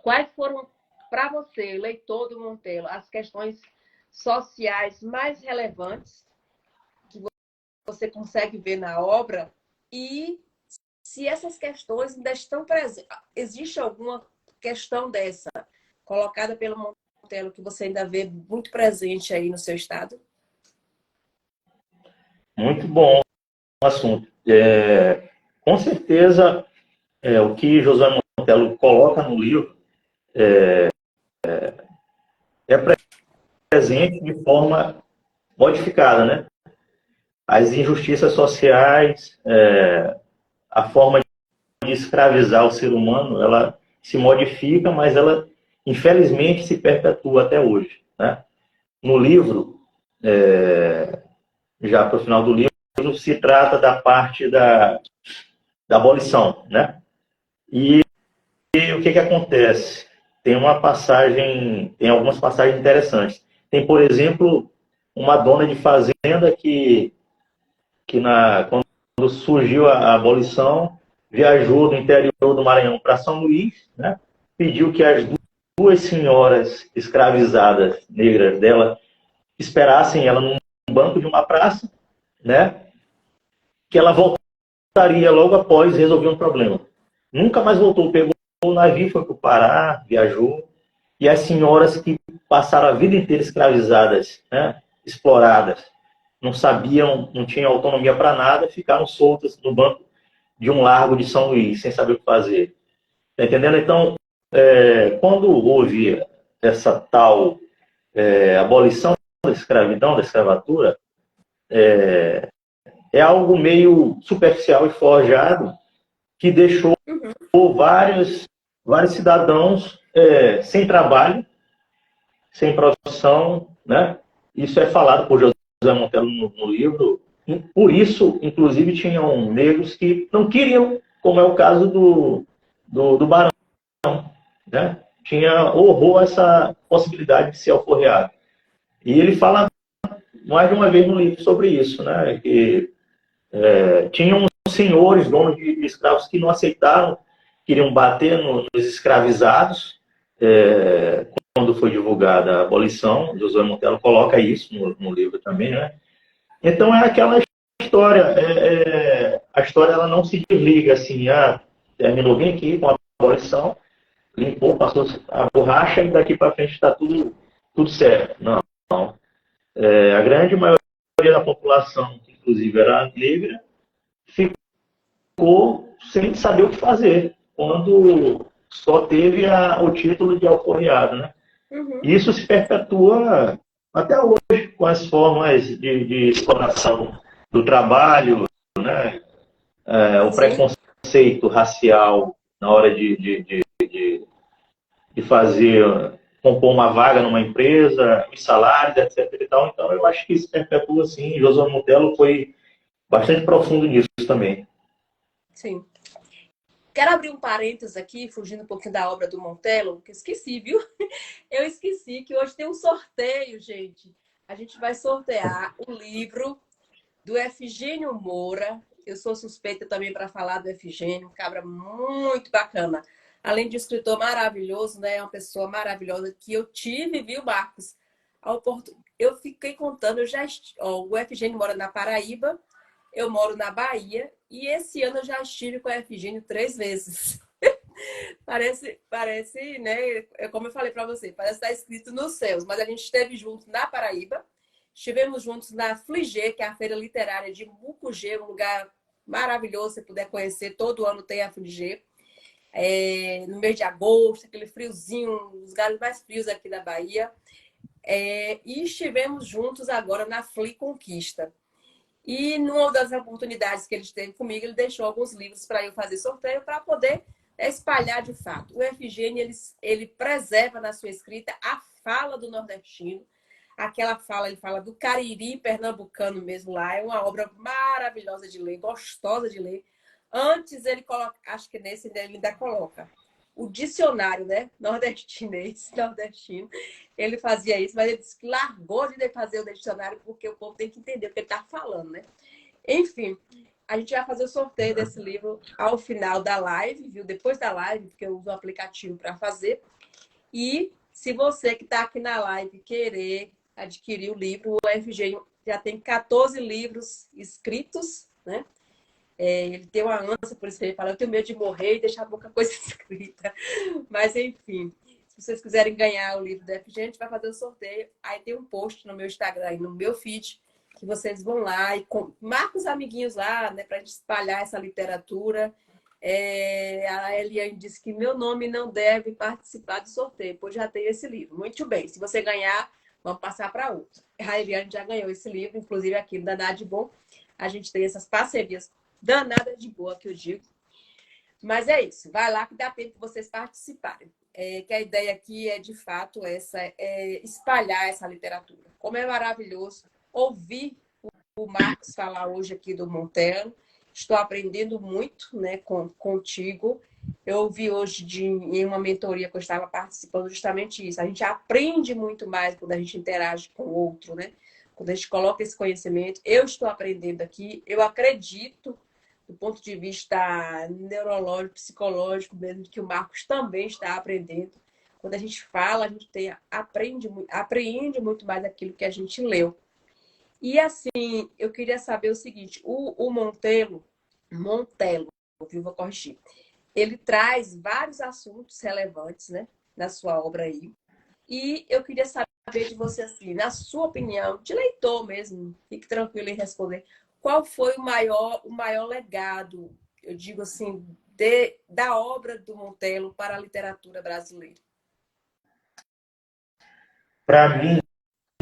quais foram, para você, leitor do Montello, as questões sociais mais relevantes que você consegue ver na obra e se essas questões ainda estão presentes? Existe alguma questão dessa colocada pelo Montello que você ainda vê muito presente aí no seu estado? Muito bom o assunto. Com certeza, o que Josué Montello coloca no livro é presente de forma modificada, né? As injustiças sociais, a forma de escravizar o ser humano, ela se modifica, mas ela, infelizmente, se perpetua até hoje, né? No livro, já para o final do livro, se trata da parte da abolição, né? E o que acontece? Tem algumas passagens interessantes. Tem, por exemplo, uma dona de fazenda que quando surgiu a abolição, viajou do interior do Maranhão para São Luís, né? Pediu que as duas senhoras escravizadas negras dela esperassem ela num banco de uma praça, né? Que ela voltaria logo após resolver um problema. Nunca mais voltou, pegou o navio, foi para o Pará, viajou, e as senhoras que passaram a vida inteira escravizadas, né? Exploradas, não sabiam, não tinham autonomia para nada, ficaram soltas no banco de um largo de São Luís, sem saber o que fazer. Tá entendendo? Então, quando houve essa tal abolição da escravidão, da escravatura, é algo meio superficial e forjado que deixou vários cidadãos sem trabalho, sem produção, né? Isso é falado por José Monteiro no livro. Por isso, inclusive, tinham negros que não queriam, como é o caso do Barão, né? Tinha horror a essa possibilidade de ser alforreado. E ele fala mais de uma vez no livro sobre isso, né? Que tinham senhores, donos de escravos, que não aceitaram, queriam bater nos escravizados. Quando foi divulgada a abolição, Josué Monteiro coloca isso no livro também, né? Então é aquela história, a história ela não se desliga assim, terminou bem aqui com a abolição, limpou, passou a borracha e daqui para frente está tudo certo. Não, não. A grande maioria da população, que inclusive era negra, ficou sem saber o que fazer, quando só teve o título de alforriado, né? Uhum. Isso se perpetua até hoje com as formas de exploração do trabalho, né? O preconceito racial na hora de compor uma vaga numa empresa, os salários, etc. E tal. Então, eu acho que isso perpetua assim. Josué Monteiro foi bastante profundo nisso também. Sim. Quero abrir um parênteses aqui, fugindo um pouquinho da obra do Monteiro, que eu esqueci, viu? Eu esqueci que hoje tem um sorteio, gente. A gente vai sortear o livro do Efigênio Moura. Eu sou suspeita também para falar do Efigênio, um cabra muito bacana. Além de um escritor maravilhoso, né? É uma pessoa maravilhosa que eu tive, viu, Marcos? Eu fiquei contando, o Efigênio mora na Paraíba, eu moro na Bahia, e esse ano eu já estive com o Efigênio 3 vezes. Parece, né? Como eu falei para você, parece estar escrito nos céus, mas a gente esteve juntos na Paraíba. Estivemos juntos na Fligê, que é a feira literária de Mucugê, um lugar maravilhoso, se puder conhecer, todo ano tem a Fligê. No mês de agosto, aquele friozinho, um dos lugares mais frios aqui da Bahia. E estivemos juntos agora na Fli Conquista. E numa das oportunidades que ele teve comigo, ele deixou alguns livros para eu fazer sorteio para poder espalhar de fato. O Efigênio, ele preserva na sua escrita a fala do nordestino. Aquela fala, ele fala do Cariri pernambucano mesmo lá. É uma obra maravilhosa de ler, gostosa de ler. Antes ele coloca, acho que nesse ele ainda coloca o dicionário, né? Nordestino. Ele fazia isso, mas ele disse que largou de fazer o dicionário porque o povo tem que entender o que ele está falando, né? Enfim, a gente vai fazer o sorteio desse livro ao final da live, viu? Depois da live, porque eu uso o aplicativo para fazer. E se você que está aqui na live querer adquirir o livro, o Efigênio já tem 14 livros escritos, né? Ele tem uma ânsia por isso, ele fala, eu tenho medo de morrer e deixar pouca coisa escrita. Mas, enfim, se vocês quiserem ganhar o livro do Efigênio, a gente vai fazer o sorteio. Aí tem um post no meu Instagram e no meu feed, que vocês vão lá e marca os amiguinhos lá, né, para a gente espalhar essa literatura. A Eliane disse que meu nome não deve participar do sorteio, pois já tem esse livro. Muito bem, se você ganhar, vamos passar para outro. A Eliane já ganhou esse livro, inclusive aqui no Danada de Bom. A gente tem essas parcerias danadas de boa, que eu digo. Mas é isso, vai lá que dá tempo de vocês participarem. Que a ideia aqui é, de fato, espalhar essa literatura. Como é maravilhoso ouvir o Marcos falar hoje aqui do Monteiro. Estou aprendendo muito, né, contigo. Eu ouvi hoje em uma mentoria que eu estava participando justamente isso. A gente aprende muito mais quando a gente interage com o outro, né? Quando a gente coloca esse conhecimento, eu estou aprendendo aqui, eu acredito, do ponto de vista neurológico, psicológico mesmo, que o Marcos também está aprendendo. Quando a gente fala, a gente aprende muito mais daquilo que a gente leu. E assim, eu queria saber o seguinte, o Montelo, viu? Vou corrigir. Ele traz vários assuntos relevantes, né, na sua obra aí. E eu queria saber de você, assim, na sua opinião, de leitor mesmo, fique tranquilo em responder, qual foi o maior legado, eu digo assim, da obra do Montelo para a literatura brasileira? Para mim,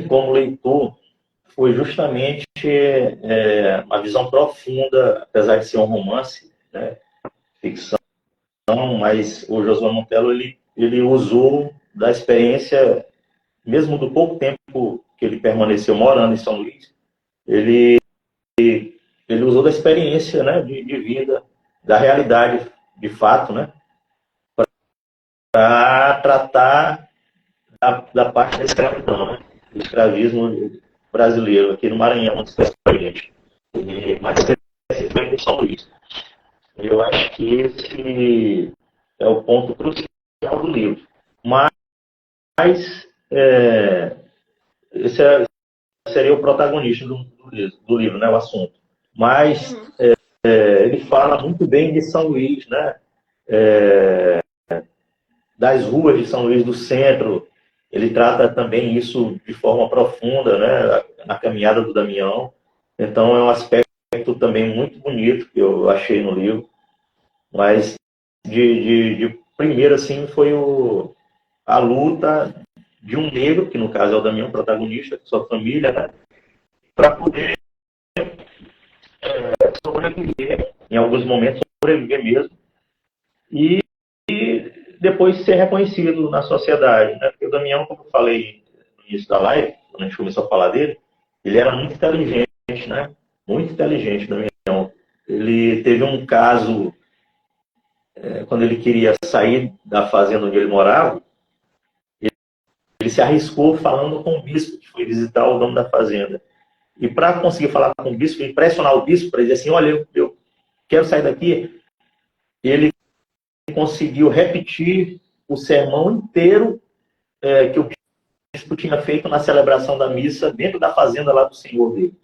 como leitor, foi justamente uma visão profunda, apesar de ser um romance, né, ficção, mas o Josué Montello ele usou da experiência, mesmo do pouco tempo que ele permaneceu morando em São Luís, ele, ele usou da experiência, né, de vida, da realidade de fato, né, para tratar da parte da escravidão, né, do escravismo brasileiro aqui no Maranhão, onde está a gente. Mais especificamente em São Luís. Eu acho que esse é o ponto crucial do livro. Mas esse seria o protagonista do livro, né, o assunto. Mas ele fala muito bem de São Luís, né, das ruas de São Luís do centro. Ele trata também isso de forma profunda, né, na caminhada do Damião. Então é um aspecto também muito bonito que eu achei no livro. Mas de primeiro, assim, foi a luta de um negro, que no caso é o Damião, protagonista, sua família, né, para poder sobreviver, em alguns momentos sobreviver mesmo, e depois ser reconhecido na sociedade. Né? Porque o Damião, como eu falei no início da live, quando a gente começou a falar dele, ele era muito inteligente, né? Muito inteligente, Damião. Ele teve um caso, quando ele queria sair da fazenda onde ele morava, ele se arriscou falando com o bispo, que foi visitar o dono da fazenda. E para conseguir falar com o bispo, impressionar o bispo, para dizer assim, olha, eu quero sair daqui, ele conseguiu repetir o sermão inteiro que o bispo tinha feito na celebração da missa dentro da fazenda lá do senhor dele.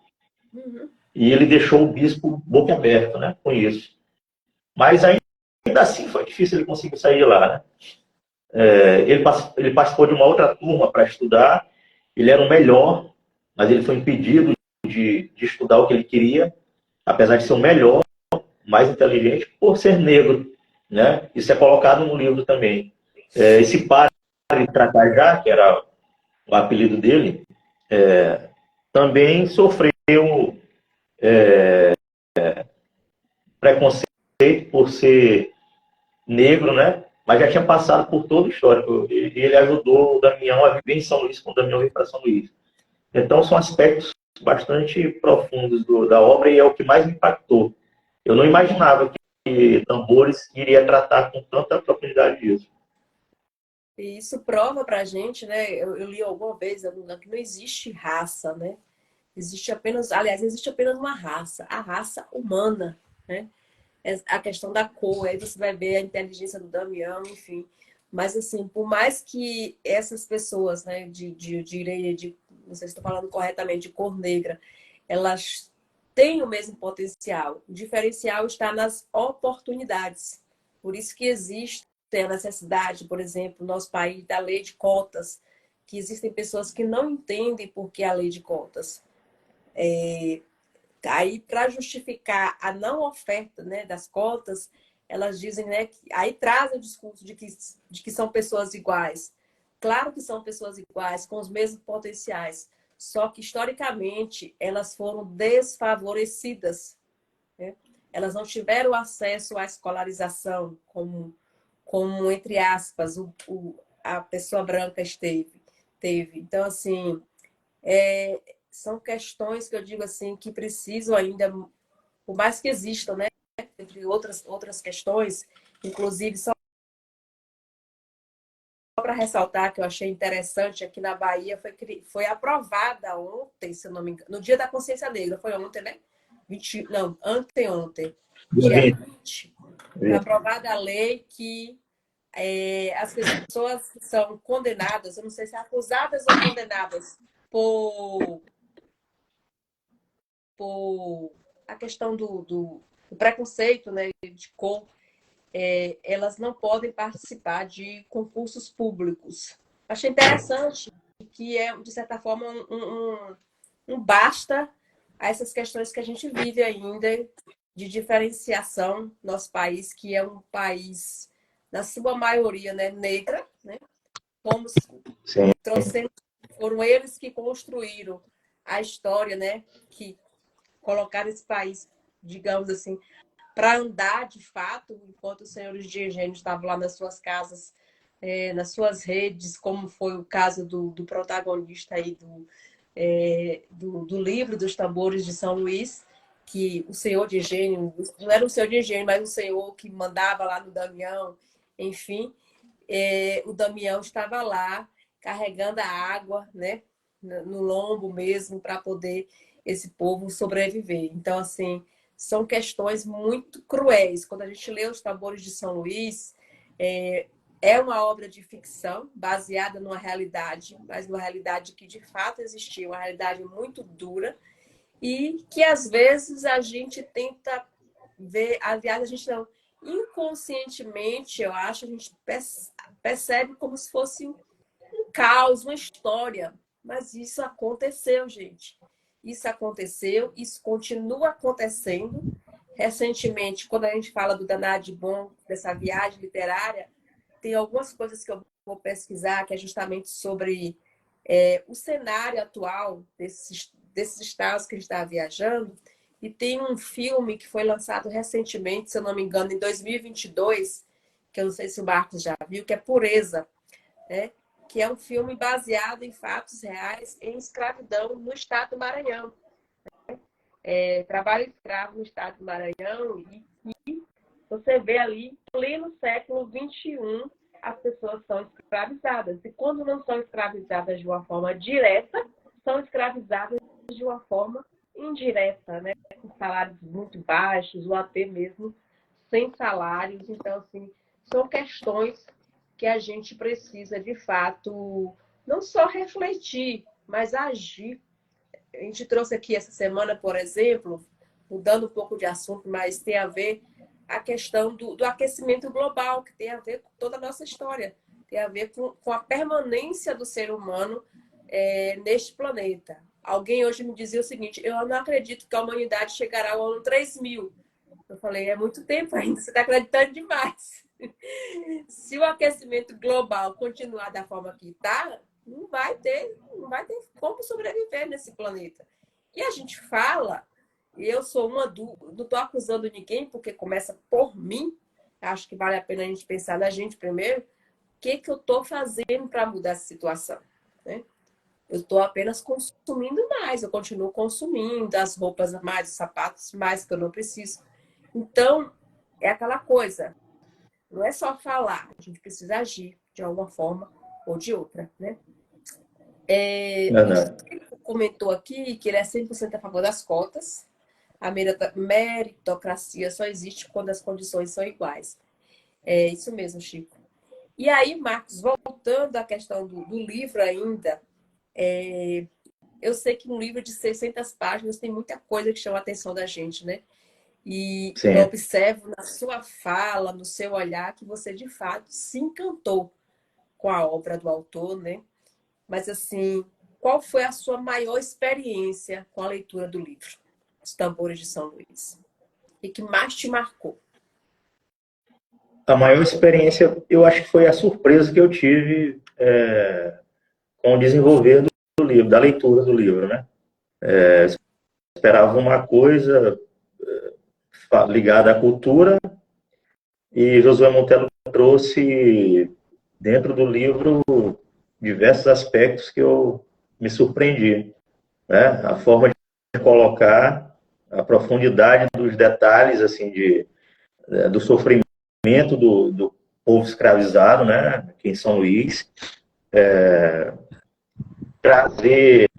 Uhum. E ele deixou o bispo boca aberta, né, com isso. Mas ainda assim foi difícil ele conseguir sair de lá, né? Ele participou de uma outra turma para estudar, ele era o melhor, mas ele foi impedido de estudar o que ele queria, apesar de ser o melhor, mais inteligente, por ser negro, né? Isso é colocado no livro também. Esse padre Tracajá, que era o apelido dele, também sofreu preconceito por ser negro, né? Mas já tinha passado por todo o histórico. E ele ajudou o Damião a viver em São Luís, quando o Damião veio para São Luís. Então, são aspectos bastante profundos da obra e é o que mais me impactou. Eu não imaginava que Tambores iria tratar com tanta profundidade isso. E isso prova pra gente, né? Eu li alguma vez que não existe raça, né? Existe apenas, aliás, existe apenas uma raça, a raça humana, né? A questão da cor, aí você vai ver a inteligência do Damião, enfim. Mas, assim, por mais que essas pessoas, né, não sei se estou falando corretamente, de cor negra, elas têm o mesmo potencial. O diferencial está nas oportunidades. Por isso que existe a necessidade, por exemplo, no nosso país, da lei de cotas, que existem pessoas que não entendem por que a lei de cotas. Aí, para justificar a não oferta, né, das cotas, elas dizem, né, aí traz o discurso de que são pessoas iguais. Claro que são pessoas iguais, com os mesmos potenciais, só que historicamente elas foram desfavorecidas, né? Elas não tiveram acesso à escolarização, como entre aspas, a pessoa branca teve. Então, assim, são questões que eu digo assim que precisam ainda, por mais que existam, né, entre outras questões, inclusive só para ressaltar que eu achei interessante, aqui na Bahia foi aprovada ontem, se eu não me engano, no Dia da Consciência Negra, foi ontem, né? 20, não, anteontem, dia 20. Foi aprovada a lei que as pessoas que são condenadas, eu não sei se acusadas ou condenadas por a questão do preconceito, né, de cor, elas não podem participar de concursos públicos. Achei interessante que é, de certa forma, um basta a essas questões que a gente vive ainda de diferenciação no nosso país, que é um país, na sua maioria, né, negra, né? Como foram eles que construíram a história, né? Que colocaram esse país, digamos assim, para andar de fato, enquanto os senhores de engenho estavam lá nas suas casas, nas suas redes, como foi o caso do protagonista aí do livro dos Tambores de São Luís, que o senhor de engenho, não era o senhor de engenho, mas o senhor que mandava lá no Damião, enfim, o Damião estava lá carregando a água, né, no lombo mesmo, para poder esse povo sobreviver. Então, assim, são questões muito cruéis. Quando a gente lê Os Tambores de São Luís, é uma obra de ficção baseada numa realidade, mas numa realidade que de fato existia, uma realidade muito dura e que às vezes a gente tenta ver, aliás, a gente não, inconscientemente, eu acho, a gente percebe como se fosse um caos, uma história, mas isso aconteceu, gente. Isso aconteceu, isso continua acontecendo. Recentemente, quando a gente fala do Danado de Bom, dessa viagem literária, tem algumas coisas que eu vou pesquisar, que é justamente sobre o cenário atual desses estados que a gente está viajando. E tem um filme que foi lançado recentemente, se eu não me engano, em 2022, que eu não sei se o Marcos já viu, que é Pureza, né? Que é um filme baseado em fatos reais em escravidão no estado do Maranhão. Trabalho escravo no estado do Maranhão e você vê ali, pleno século XXI, as pessoas são escravizadas. E quando não são escravizadas de uma forma direta, são escravizadas de uma forma indireta, né? Com salários muito baixos ou até mesmo sem salários. Então, assim, são questões que a gente precisa, de fato, não só refletir, mas agir. A gente trouxe aqui essa semana, por exemplo, mudando um pouco de assunto, mas tem a ver a questão do aquecimento global, que tem a ver com toda a nossa história, tem a ver com a permanência do ser humano neste planeta. Alguém hoje me dizia o seguinte: eu não acredito que a humanidade chegará ao ano 3000. Eu falei, é muito tempo ainda, você está acreditando demais. Se o aquecimento global continuar da forma que está, não vai ter como sobreviver nesse planeta. E a gente fala, e eu sou não estou acusando ninguém, porque começa por mim, acho que vale a pena a gente pensar na gente primeiro, o que eu estou fazendo para mudar essa situação, né? Eu estou apenas consumindo mais, eu continuo consumindo as roupas mais, os sapatos mais que eu não preciso. Então, é aquela coisa, não é só falar, a gente precisa agir de alguma forma ou de outra, né? O comentou aqui que ele é 100% a favor das cotas. A meritocracia só existe quando as condições são iguais. É isso mesmo, Chico. E aí, Marcos, voltando à questão do livro ainda, eu sei que um livro de 600 páginas tem muita coisa que chama a atenção da gente, né? E Sim. eu observo na sua fala, no seu olhar, que você, de fato, se encantou com a obra do autor, né? Mas, assim, qual foi a sua maior experiência com a leitura do livro, Os Tambores de São Luís? E que mais te marcou? A maior experiência, eu acho que foi a surpresa que eu tive com o desenvolver do livro, da leitura do livro, né? Esperava uma coisa ligada à cultura e Josué Monteiro trouxe dentro do livro diversos aspectos que eu me surpreendi, né? A forma de colocar, a profundidade dos detalhes assim do sofrimento povo escravizado, né, aqui em São Luís, trazer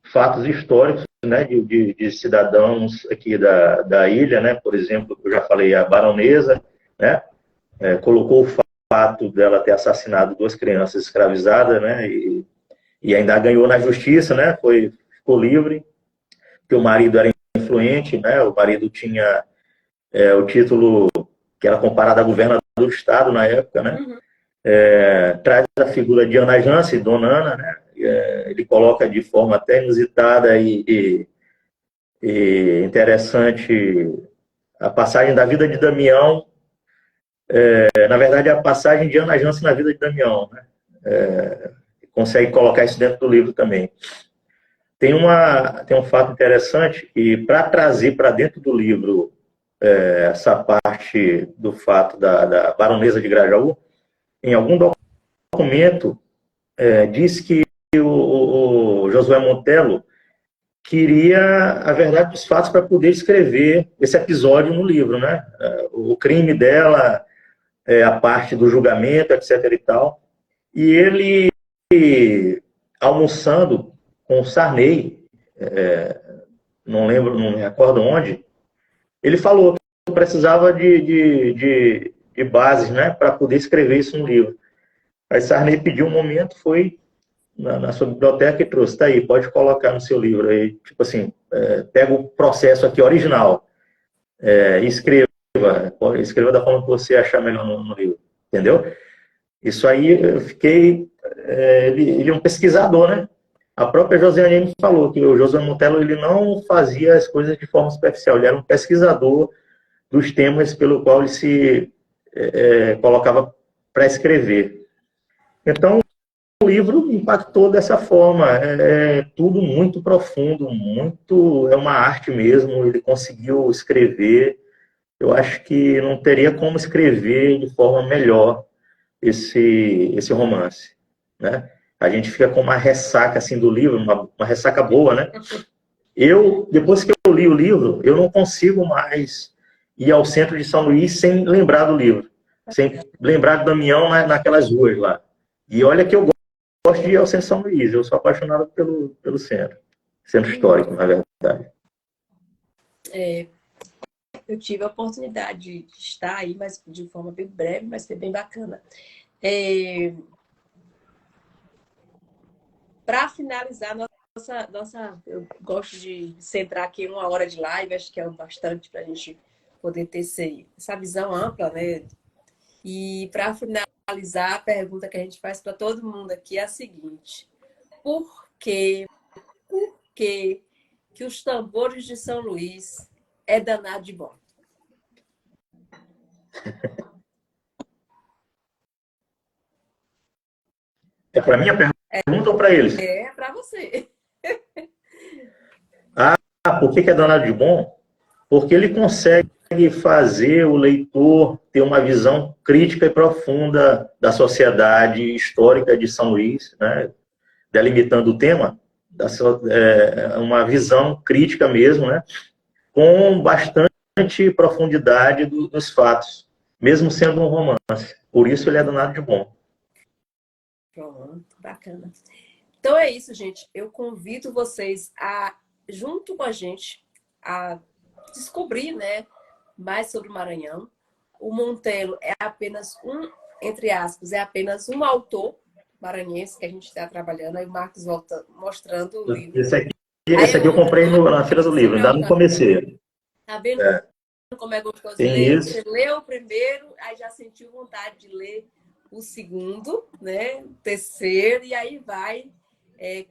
fatos históricos, né, de cidadãos aqui da ilha, né, por exemplo, eu já falei, a baronesa, né, colocou o fato dela ter assassinado 2 crianças escravizadas, né, e ainda ganhou na justiça, né, ficou livre, porque o marido era influente, né, o marido tinha o título que era comparado a governador do estado na época, né, traz a figura de Ana Jance, Dona Ana, né, ele coloca de forma até inusitada e interessante a passagem da vida de Damião, na verdade a passagem de Ana Jance na vida de Damião, né, consegue colocar isso dentro do livro também. Tem um fato interessante que, para trazer para dentro do livro essa parte do fato da baronesa de Grajaú, em algum documento diz que o Josué Montello queria a verdade dos fatos para poder escrever esse episódio no livro, né? O crime dela, a parte do julgamento, etc. e tal. E ele, almoçando com o Sarney, não lembro, não me recordo onde, ele falou que precisava de bases, né, para poder escrever isso no livro. Aí Sarney pediu um momento, foi na sua biblioteca e trouxe, tá aí, pode colocar no seu livro. Aí, tipo assim, pega o processo aqui original e escreva da forma que você achar melhor no livro, entendeu? Isso aí eu fiquei... ele é um pesquisador, né? A própria Josiane me falou que o Josué Montello ele não fazia as coisas de forma superficial, ele era um pesquisador dos temas pelo qual ele se colocava para escrever. Então, o livro impactou dessa forma, tudo muito profundo, é uma arte mesmo, ele conseguiu escrever, eu acho que não teria como escrever de forma melhor esse romance, né? A gente fica com uma ressaca assim do livro, uma ressaca boa, né? Depois que eu li o livro, eu não consigo mais ir ao centro de São Luís sem lembrar do livro, sem lembrar de Damião naquelas ruas lá. E olha que eu gosto de ir ao centro de São Luís, eu sou apaixonado pelo centro histórico, na verdade. Eu tive a oportunidade de estar aí, mas de forma bem breve, mas foi bem bacana. Para finalizar eu gosto de centrar aqui 1 hora de live, acho que é o bastante para a gente poder ter essa visão ampla, né? E para finalizar, a pergunta que a gente faz para todo mundo aqui é a seguinte: por que os tambores de São Luís é danado de bom? É para mim a pergunta ou para eles? É para você. Por que é danado de bom? Porque ele consegue fazer o leitor ter uma visão crítica e profunda da sociedade histórica de São Luís, né? Delimitando o tema, uma visão crítica mesmo, né? Com bastante profundidade dos fatos, mesmo sendo um romance. Por isso ele é danado de bom. Pronto, bacana. Então é isso, gente. Eu convido vocês junto com a gente, a descobrir, né, mais sobre o Maranhão. O Montello é apenas entre aspas, é apenas um autor maranhense que a gente está trabalhando. Aí o Marcos volta mostrando o livro. Esse aqui eu comprei na Feira do Livro, ainda não comecei. Tá vendo como é gostoso de Tem ler? isso. Você leu o primeiro, aí já sentiu vontade de ler o segundo, né? O terceiro, e aí vai,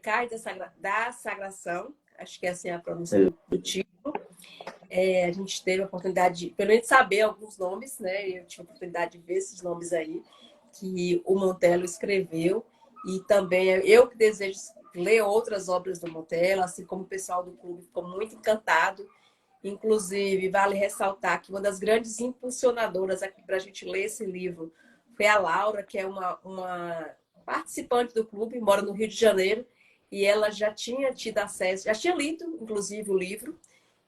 cai da sagração, acho que essa é a pronúncia do título. A gente teve a oportunidade de, pelo menos, saber alguns nomes, né? Eu tive a oportunidade de ver esses nomes aí, que o Montello escreveu, e também eu que desejo ler outras obras do Montello, assim como o pessoal do clube ficou muito encantado. Inclusive, vale ressaltar que uma das grandes impulsionadoras aqui para a gente ler esse livro foi a Laura, que é uma participante do clube, mora no Rio de Janeiro, e ela já tinha tido acesso, já tinha lido, inclusive, o livro,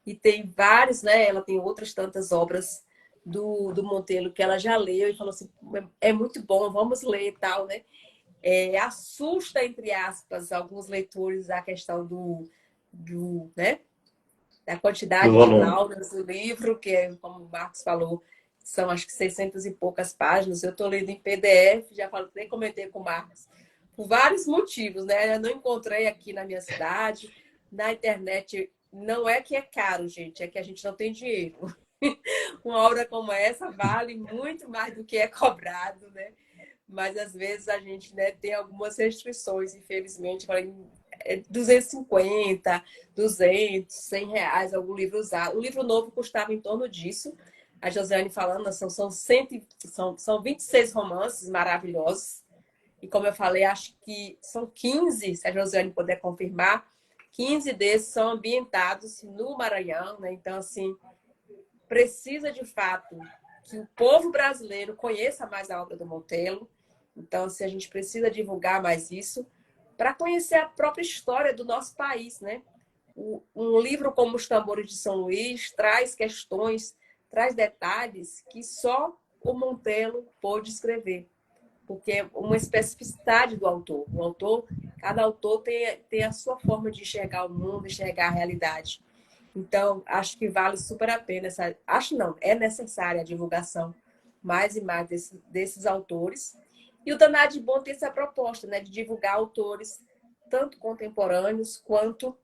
e tem vários, né? Ela tem outras tantas obras do Monteiro, que ela já leu e falou assim, é muito bom, vamos ler e tal, né? Assusta, entre aspas, alguns leitores a questão né? Da Do quantidade de volume. laudas do livro, que é, como o Marcos falou, são acho que 600 e poucas páginas. Eu estou lendo em PDF, já falei, nem comentei com o Marcos, por vários motivos, né? Eu não encontrei aqui na minha cidade, na internet. Não é que é caro, gente, é que a gente não tem dinheiro. Uma obra como essa vale muito mais do que é cobrado, né? Mas às vezes a gente, né, tem algumas restrições, infelizmente, 250, 200, R$ 100 algum livro usado. O livro novo custava em torno disso. A Josiane falando, são 26 romances maravilhosos. E como eu falei, acho que são 15, se a Josiane puder confirmar, 15 desses são ambientados no Maranhão, né? Então, assim, precisa de fato que o povo brasileiro conheça mais a obra do Monteiro. Então, assim, a gente precisa divulgar mais isso para conhecer a própria história do nosso país, né? Um livro como Os Tambores de São Luís traz questões, traz detalhes que só o Monteiro pôde escrever, porque é uma especificidade do autor. Cada autor tem a sua forma de enxergar o mundo, enxergar a realidade. Então, acho que vale super a pena. Acho não, é necessária a divulgação mais e mais desses autores. E o Danado de Bom tem essa proposta, né, de divulgar autores tanto contemporâneos quanto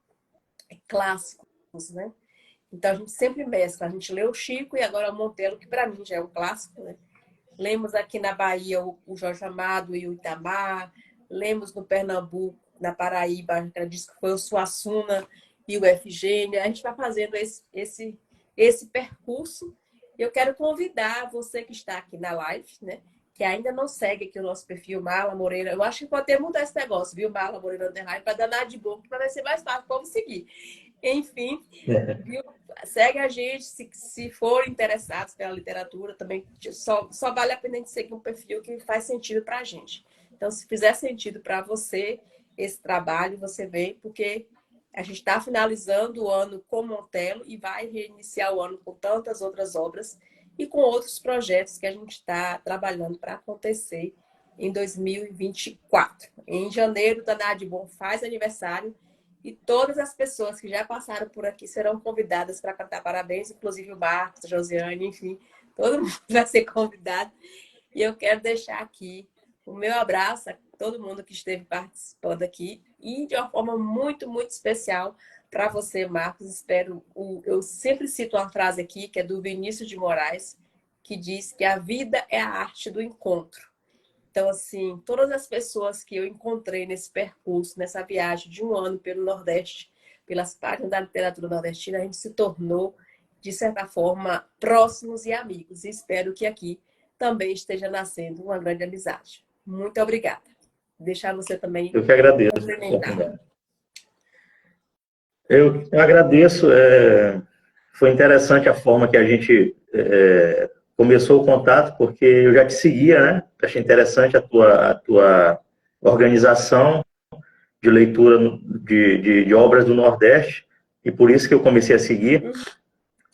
clássicos, né? Então, a gente sempre mescla. A gente lê o Chico e agora o Monteiro, que para mim já é um clássico, né? Lemos aqui na Bahia o Jorge Amado e o Itamar. Lemos no Pernambuco, na Paraíba, ela disse que foi o Suassuna e o Efigênia. A gente vai fazendo esse percurso. Eu quero convidar você que está aqui na live, né? Que ainda não segue aqui o nosso perfil, Marla Moreira. Eu acho que pode até mudar esse negócio, viu? Marla Moreira Underline, para dar nada de bom, para vai ser mais fácil para seguir. Enfim, viu? Segue a gente, se for interessados pela literatura, também só vale a pena a gente seguir um perfil que faz sentido para a gente. Então, se fizer sentido para você esse trabalho, você vem, porque a gente está finalizando o ano com Monteiro e vai reiniciar o ano com tantas outras obras e com outros projetos que a gente está trabalhando para acontecer em 2024. Em janeiro, Danado de Bom faz aniversário e todas as pessoas que já passaram por aqui serão convidadas para cantar parabéns, inclusive o Marcos, a Josiane, enfim, todo mundo vai ser convidado. E eu quero deixar aqui o meu abraço a todo mundo que esteve participando aqui e de uma forma muito, muito especial para você, Marcos. Eu sempre cito uma frase aqui, que é do Vinícius de Moraes, que diz que a vida é a arte do encontro. Então, assim, todas as pessoas que eu encontrei nesse percurso, nessa viagem de um ano pelo Nordeste, pelas páginas da literatura nordestina, a gente se tornou, de certa forma, próximos e amigos. E espero que aqui também esteja nascendo uma grande amizade. Muito obrigada. Deixar você também Eu que agradeço a complementar. oportunidade. Eu agradeço. Foi interessante a forma que a gente começou o contato, porque eu já te seguia, né? Achei interessante a tua organização de leitura de obras do Nordeste, e por isso que eu comecei a seguir.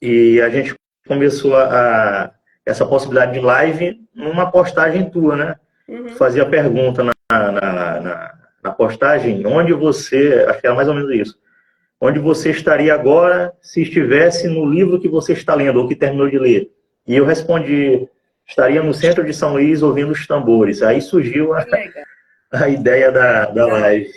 E a gente começou essa possibilidade de live numa postagem tua, né? Tu fazia a pergunta na postagem, onde você, acho que era mais ou menos isso, onde você estaria agora se estivesse no livro que você está lendo, ou que terminou de ler. E eu respondi, estaria no centro de São Luís ouvindo os tambores. Aí surgiu a ideia da live.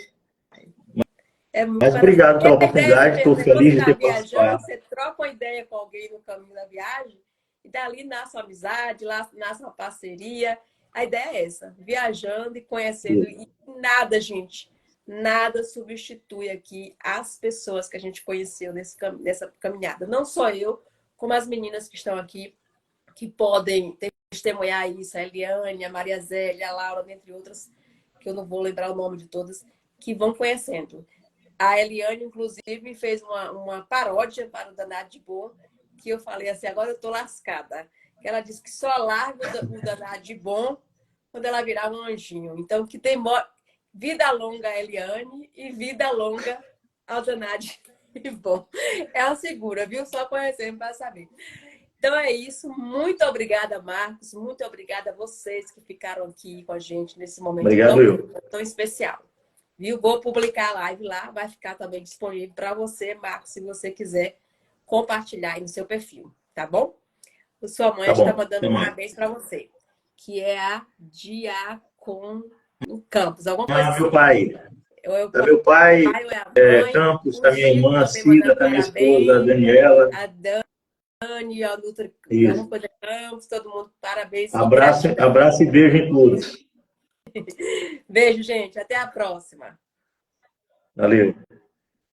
É muito Mas maravilhoso. obrigado E pela a ideia é oportunidade, mesmo, estou né? Quando você feliz de está ter viajando, participado. você troca uma ideia com alguém no caminho da viagem, e dali nasce uma amizade, nasce uma parceria. A ideia é essa, viajando e conhecendo. E nada, gente, nada substitui aqui as pessoas que a gente conheceu nessa caminhada. Não só eu, como as meninas que estão aqui, que podem testemunhar isso, a Eliane, a Maria Zélia, a Laura, dentre outras, que eu não vou lembrar o nome de todas, que vão conhecendo. A Eliane, inclusive, fez uma paródia para o Danado de Bom, que eu falei assim, agora eu estou lascada. Ela disse que só larga o Danado de Bom quando ela virar um anjinho. Então, que tem vida longa a Eliane e vida longa ao Danado de Bom. Ela segura, viu? Só conhecendo para saber. Então é isso. Muito obrigada, Marcos. Muito obrigada a vocês que ficaram aqui com a gente nesse momento Obrigado, eu. tão especial. Viu? Vou publicar a live lá. Vai ficar também disponível para você, Marcos, se você quiser compartilhar aí no seu perfil. Tá bom? A sua mãe Tá está bom. mandando parabéns para você. Que é a Diacon Campos. Alguma coisa Meu assim. pai. Ou é o Tá meu pai, pai ou é a mãe. Campos, O tá minha Gil irmã também Cida, mandando tá minha esposa parabéns. Daniela. A Dani, a Nutra, alguma Isso. coisa Campos, todo mundo, parabéns e Abraço, gratidão. abraço e beijo em todos. Beijo, gente. Até a próxima. Valeu.